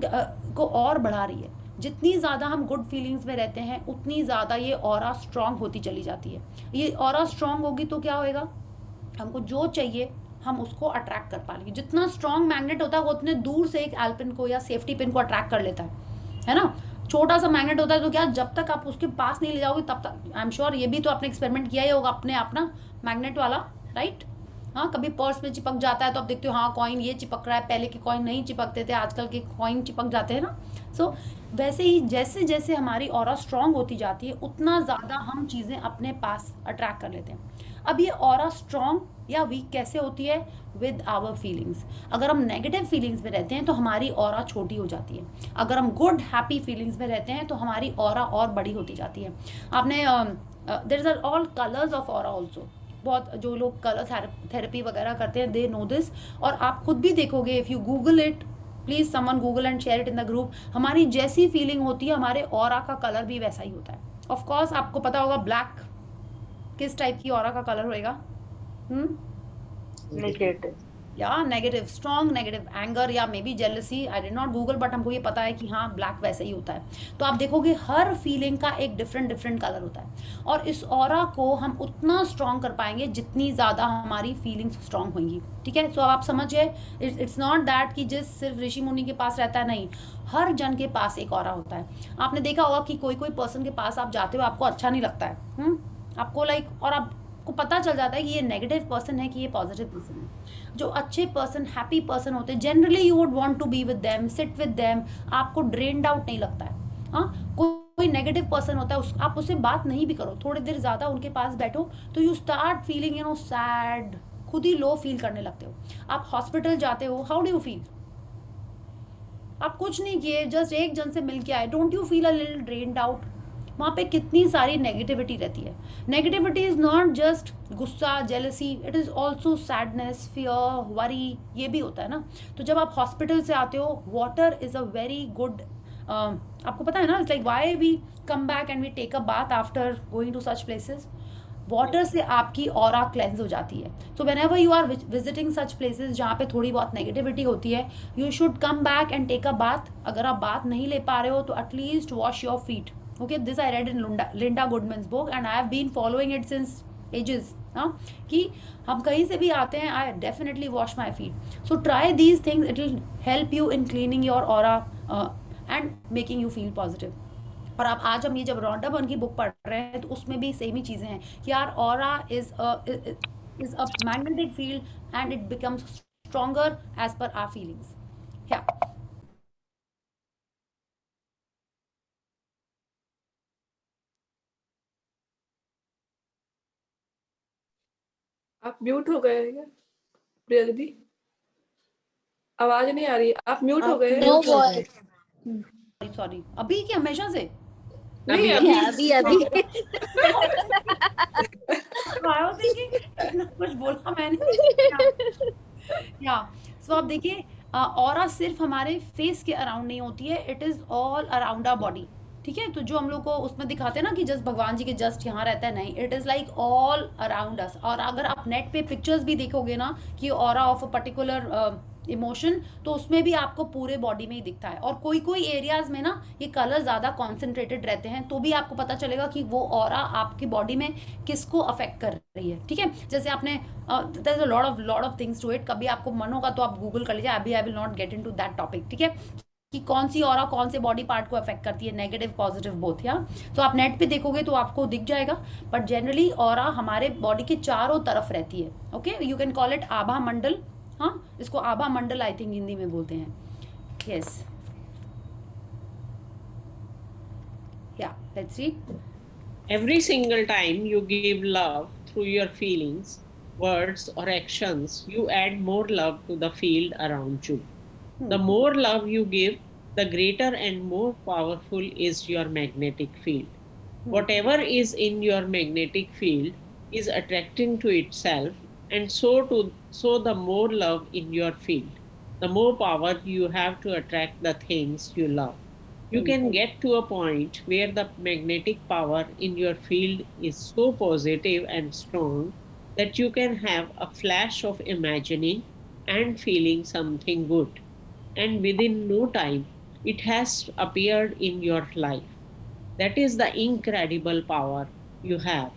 को और बढ़ा रही है। जितनी ज़्यादा हम गुड फीलिंग्स में रहते हैं उतनी ज़्यादा ये ऑरा स्ट्रॉन्ग होती चली जाती है। ये ऑरा स्ट्रॉन्ग होगी तो क्या होएगा? हमको जो चाहिए हम उसको अट्रैक्ट कर पाएंगे। जितना स्ट्रॉन्ग मैग्नेट होता है वो उतने दूर से एक एल्पिन को या सेफ्टी पिन को अट्रैक्ट कर लेता है ना। छोटा सा मैग्नेट होता है तो क्या, जब तक आप उसके पास नहीं ले जाओगे तब तक, आई एम श्योर ये भी तो आपने एक्सपेरिमेंट किया ही होगा अपने अपना मैग्नेट वाला, राइट? हाँ, कभी पर्स में चिपक जाता है तो आप देखते हो हाँ कॉइन ये चिपक रहा है, पहले के कॉइन नहीं चिपकते थे, आजकल के कॉइन चिपक जाते हैं ना। सो वैसे ही जैसे जैसे हमारी ऑरा स्ट्रॉन्ग होती जाती है उतना ज़्यादा हम चीज़ें अपने पास अट्रैक्ट कर लेते हैं। अब ये ऑरा स्ट्रॉन्ग या वीक कैसे होती है? With our feelings. अगर हम नेगेटिव फीलिंग्स में रहते हैं तो हमारी ऑरा छोटी हो जाती है, अगर हम गुड हैप्पी फीलिंग्स में रहते हैं तो हमारी ऑरा और बड़ी होती जाती है। आपने there is all colours of aura also, बहुत जो लोग कलर थेरेपी वगैरह करते हैं दे नो दिस, और आप खुद भी देखोगे, if you Google it, please someone Google and share it in the group, हमारी जैसी फीलिंग होती है हमारे ऑरा का कलर भी वैसा ही होता है। ऑफ कोर्स आपको पता होगा ब्लैक किस टाइप की ऑरा का कलर होएगा? Negative. या नेगेटिव, स्ट्रॉन्ग नेगेटिव, एंगर या may be jealousy, I did not Google but हमको ये पता है कि हाँ ब्लैक वैसे ही होता है। तो आप देखोगे हर फीलिंग का एक डिफरेंट कलर होता है, और इस ऑरा को हम उतना स्ट्रॉन्ग कर पाएंगे जितनी ज़्यादा हमारी फीलिंग्स स्ट्रॉन्ग होंगी, ठीक है। सो आप समझिए, इट्स नॉट दैट कि जिस सिर्फ ऋषि मुनि के पास रहता है, नहीं, हर जन के पास एक ऑरा होता है। आपने देखा होगा कि कोई पर्सन के पास आप जाते हो आपको अच्छा नहीं लगता है, आपको लाइक, और आप आपको पता चल जाता है कि ये नेगेटिव पर्सन है कि ये पॉजिटिव पर्सन है। जो अच्छे पर्सन, हैप्पी पर्सन होते हैं, generally you would want to be with them, sit with them, आपको ड्रेन्ड आउट नहीं लगता है। हाँ, कोई नेगेटिव पर्सन होता है, आप उससे बात नहीं भी करो, थोड़ी देर ज़्यादा उनके पास बैठो तो यू स्टार्ट फीलिंग सैड, खुद ही लो फील करने लगते हो। आप हॉस्पिटल जाते हो, हाउ डू यू फील? आप कुछ नहीं किए, जस्ट एक जन से मिल के आए, don't you feel a little drained out? वहाँ पे कितनी सारी नेगेटिविटी रहती है। नेगेटिविटी इज़ नॉट जस्ट गुस्सा, jealousy, it is also sadness, fear, worry, ये भी होता है ना। तो जब आप हॉस्पिटल से आते हो, water is a very good, आपको पता है ना, it's like why we come back and we take a bath after going to such places. Water से आपकी ऑरा क्लेंस हो जाती है। So whenever you are visiting such places जहाँ पे थोड़ी बहुत नेगेटिविटी होती है, you should come back and take a bath. अगर आप बात नहीं ले पा रहे हो तो at least wash your feet. Okay, this I read in Linda Goodman's book and I have been following it since ages. हाँ, कि हम कहीं से भी आते हैं, I definitely wash my feet. So try these things, it will help you in cleaning your aura and making you feel positive. और आप आज हम ये जब रॉन्डा बर्न की बुक पढ़ रहे हैं तो उसमें भी सेम ही चीज़ें हैं कि यार aura is a magnetic field and it becomes stronger as per our feelings. या आप म्यूट हो गए हैं क्या प्रिया दीदी? आवाज नहीं आ रही, आप म्यूट हो गए हैं। No voice. सॉरी, अभी की हमेशा से नहीं, अभी कुछ बोला मैंने। या सो आप देखिए, ऑरा सिर्फ हमारे फेस के अराउंड नहीं होती है, it is all around our body. ठीक है, तो जो हम लोग को उसमें दिखाते हैं ना कि जस्ट भगवान जी के जस्ट यहाँ रहता है, नहीं, it is like all around us. और अगर आप नेट पे पिक्चर्स भी देखोगे ना कि aura of a particular emotion, तो उसमें भी आपको पूरे बॉडी में ही दिखता है। और कोई कोई एरियाज में ना ये कलर ज़्यादा कॉन्सेंट्रेटेड रहते हैं, तो भी आपको पता चलेगा कि वो ऑरा आपकी बॉडी में किसको अफेक्ट कर रही है। ठीक है, जैसे आपने there is a lot of things to it, कभी आपको मन होगा तो आप गूगल कर लीजिए, अभी I will not get into that topic. ठीक है, कि कौन सी ऑरा कौन से बॉडी पार्ट को अफेक्ट करती है, नेगेटिव पॉजिटिव बोथ। या तो आप नेट पे देखोगे तो आपको दिख जाएगा, बट जनरली ऑरा हमारे बॉडी के चारों तरफ रहती है। Okay, you can call it abha mandal. हाँ, इसको आभा मंडल आई थिंक हिंदी में बोलते हैं। यस, या let's see. Every single time you give love through your feelings, words, or actions, you add more love to the field around you. The more love you give, the greater and more powerful is your magnetic field. Whatever is in your magnetic field is attracting to itself, and so the more love in your field, the more power you have to attract the things you love. You can get to a point where the magnetic power in your field is so positive and strong that you can have a flash of imagining and feeling something good. And within no time, it has appeared in your life. That is the incredible power you have.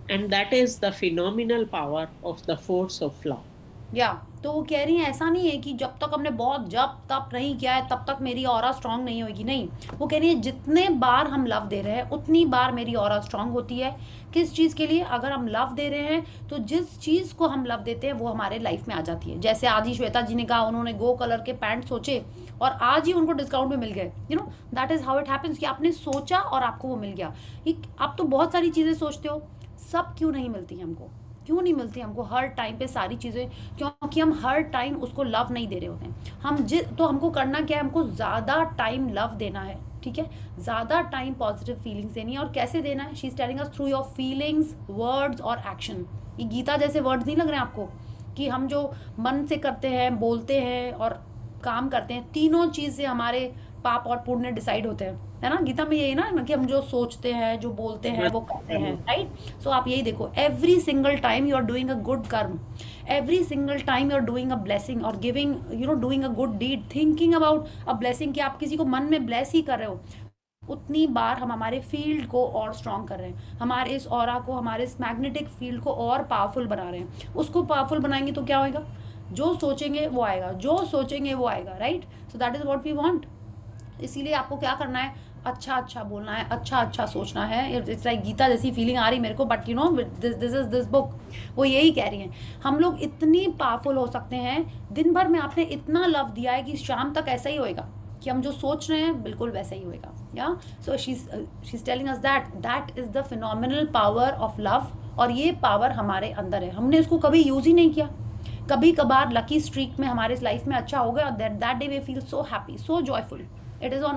And that is the phenomenal power of the force of love. या तो वो कह रही है ऐसा नहीं है कि जब तक हमने बहुत जब तक नहीं किया है तब तक मेरी ऑरा स्ट्रांग नहीं होगी। नहीं, वो कह रही है जितने बार हम लव दे रहे हैं उतनी बार मेरी ऑरा स्ट्रांग होती है। किस चीज़ के लिए? अगर हम लव दे रहे हैं तो जिस चीज़ को हम लव देते हैं वो हमारे लाइफ में आ जाती है। जैसे आज ही श्वेता जी ने कहा, उन्होंने गो कलर के पैंट सोचे और आज ही उनको डिस्काउंट में मिल गए। You know, that is how it happens कि आपने सोचा और आपको वो मिल गया। आप तो बहुत सारी चीज़ें सोचते हो, सब क्यों नहीं मिलती हमको? क्यों नहीं मिलती हमको हर टाइम पे सारी चीज़ें? क्योंकि हम हर टाइम उसको लव नहीं दे रहे होते हैं। हम तो हमको करना क्या है, हमको ज़्यादा टाइम लव देना है। ठीक है, ज़्यादा टाइम पॉजिटिव फीलिंग्स देनी है। और कैसे देना है? She is telling us through your feelings, words और एक्शन। ये गीता जैसे वर्ड्स नहीं लग रहे हैं आपको कि हम जो मन से करते हैं, बोलते हैं और काम करते हैं, तीनों चीज़ से हमारे पाप और पुण्य डिसाइड होते हैं, है ना? गीता में यही ना कि हम जो सोचते हैं, जो बोलते हैं, वो करते हैं, राइट? सो आप यही देखो, every single time you are doing a good karma, every single time you are doing a blessing और giving, you know, doing a good deed, thinking about a blessing, कि आप किसी को मन में ब्लेस ही कर रहे हो, उतनी बार हम हमारे फील्ड को और स्ट्रॉन्ग कर रहे हैं, हमारे इस ऑरा को, हमारे इस मैग्नेटिक फील्ड को और पावरफुल बना रहे हैं। उसको पावरफुल बनाएंगे तो क्या होगा? जो सोचेंगे वो आएगा, जो सोचेंगे वो आएगा, right? So that is what we want. इसीलिए आपको क्या करना है, अच्छा बोलना है, अच्छा सोचना है। इट्स लाइक गीता जैसी फीलिंग आ रही मेरे को, but you know this is this book वो यही कह रही हैं हम लोग इतनी पावरफुल हो सकते हैं। दिन भर में आपने इतना लव दिया है कि शाम तक ऐसा ही होएगा कि हम जो सोच रहे हैं बिल्कुल वैसा ही होएगा। या सो she is telling us that is the phenomenal power of love, और ये पावर हमारे अंदर है, हमने इसको कभी यूज ही नहीं किया। कभी कभार लकी स्ट्रीक में हमारे लाइफ में अच्छा हो गया, that day we feel so happy, so joyful, it is on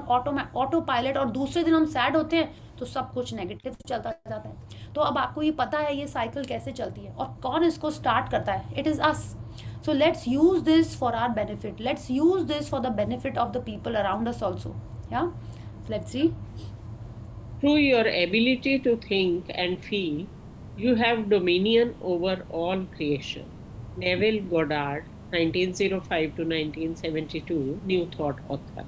autopilot, और दूसरे दिन हम सैड होते हैं तो सब कुछ नेगेटिव चलता जाता है। तो अब आपको ये पता है ये साइकिल कैसे चलती है और कौन इसको स्टार्ट करता है, it is us. So let's use this for our benefit. Let's use this for the benefit of the people around us also. Yeah. Let's see. Through your ability to think and feel, you have dominion over all creation. Neville Goddard, 1905 to 1972, New Thought author.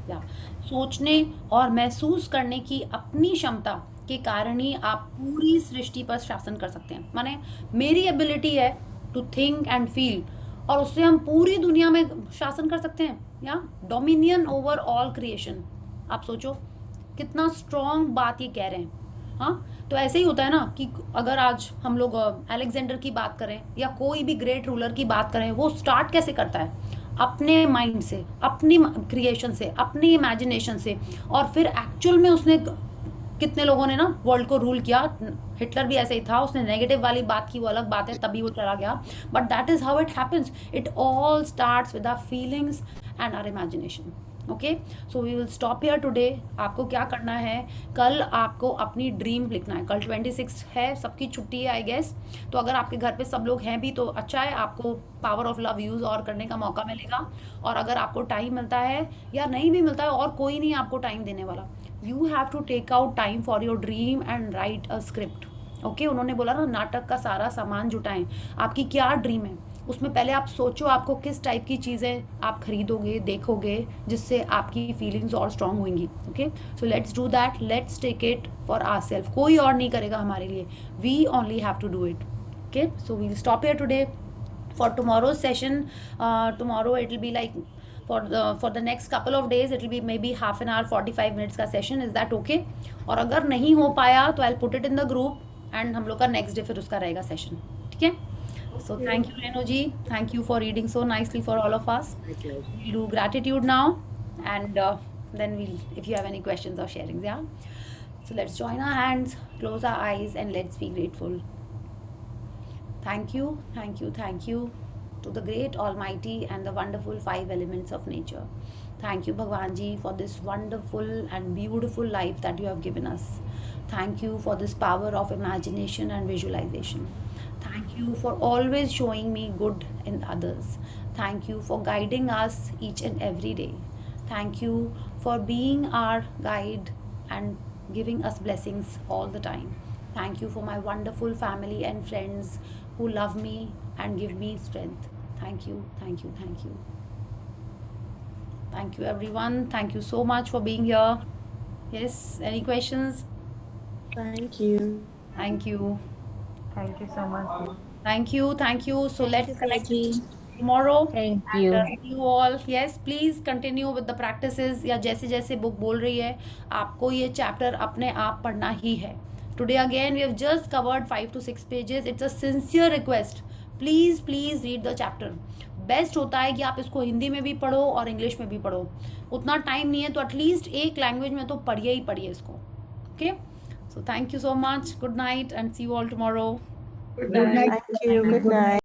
या सोचने और महसूस करने की अपनी क्षमता के कारण ही आप पूरी सृष्टि पर शासन कर सकते हैं। माने मेरी एबिलिटी है टू थिंक एंड फील, और उससे हम पूरी दुनिया में शासन कर सकते हैं। या डोमिनियन ओवर ऑल क्रिएशन, आप सोचो कितना स्ट्रॉन्ग बात ये कह रहे हैं। हाँ, तो ऐसे ही होता है ना कि अगर आज हम लोग अलेक्जेंडर की बात करें या कोई भी ग्रेट रूलर की बात करें, वो स्टार्ट कैसे करता है? अपने माइंड से, अपनी क्रिएशन से, अपनी इमेजिनेशन से, और फिर एक्चुअल में उसने कितने लोगों ने ना वर्ल्ड को रूल किया। हिटलर भी ऐसे ही था, उसने नेगेटिव वाली बात की, वो अलग बात है, तभी वो चला गया। But that is how it happens, it all starts with our feelings and our imagination. Okay, so we will stop here today. आपको क्या करना है, कल आपको अपनी ड्रीम लिखना है। कल 26 है, सबकी छुट्टी है आई गेस, तो अगर आपके घर पे सब लोग हैं भी तो अच्छा है, आपको पावर ऑफ लव यूज़ और करने का मौका मिलेगा। और अगर आपको टाइम मिलता है या नहीं भी मिलता है, और कोई नहीं आपको टाइम देने वाला, you have to take out time for your dream and write a script. Okay, उन्होंने बोला ना नाटक का सारा सामान जुटाएं। आपकी क्या ड्रीम है उसमें पहले आप सोचो, आपको किस टाइप की चीज़ें आप खरीदोगे, देखोगे, जिससे आपकी फीलिंग्स और स्ट्रांग होंगी। Okay, so let's do that, let's take it for ourselves. कोई और नहीं करेगा हमारे लिए, we only have to do it. Okay, so we will stop here today for tomorrow's session. Tomorrow it will be like for the next couple of days it will be maybe half an hour 45 minutes का session. Is that okay? और अगर नहीं हो पाया तो I'll put it in the group and हम लोग का next day फिर उसका रहेगा session. ठीक है? So thank you Renu ji, thank you for reading so nicely for all of us. We'll do gratitude now, and then we'll, if you have any questions or sharings, yeah. So let's join our hands, close our eyes, and let's be grateful. Thank you, thank you, thank you to the great Almighty and the wonderful 5 elements of nature. Thank you Bhagwan Ji for this wonderful and beautiful life that you have given us. Thank you for this power of imagination and visualization. Thank you for always showing me good in others. Thank you for guiding us each and every day. Thank you for being our guide and giving us blessings all the time. Thank you for my wonderful family and friends who love me and give me strength. Thank you, thank you, thank you. Thank you everyone. Thank you so much for being here. Yes, any questions? Thank you. Thank you. Thank you so much. Thank you, thank you. So let's connect ji tomorrow. Thank And, you. see you all. Yes, please continue with the practices. या जैसे जैसे book बोल रही है, आपको ये chapter अपने आप पढ़ना ही है। Today again we have just covered 5 to 6 pages. It's a sincere request. Please read the chapter. Best होता है कि आप इसको हिंदी में भी पढ़ो और इंग्लिश में भी पढ़ो। उतना टाइम नहीं है तो एटलीस्ट एक लैंग्वेज में तो पढ़िए ही पढ़िए इसको। Okay, so thank you so much, good night and see you all tomorrow. Good night. Thank you. Good night.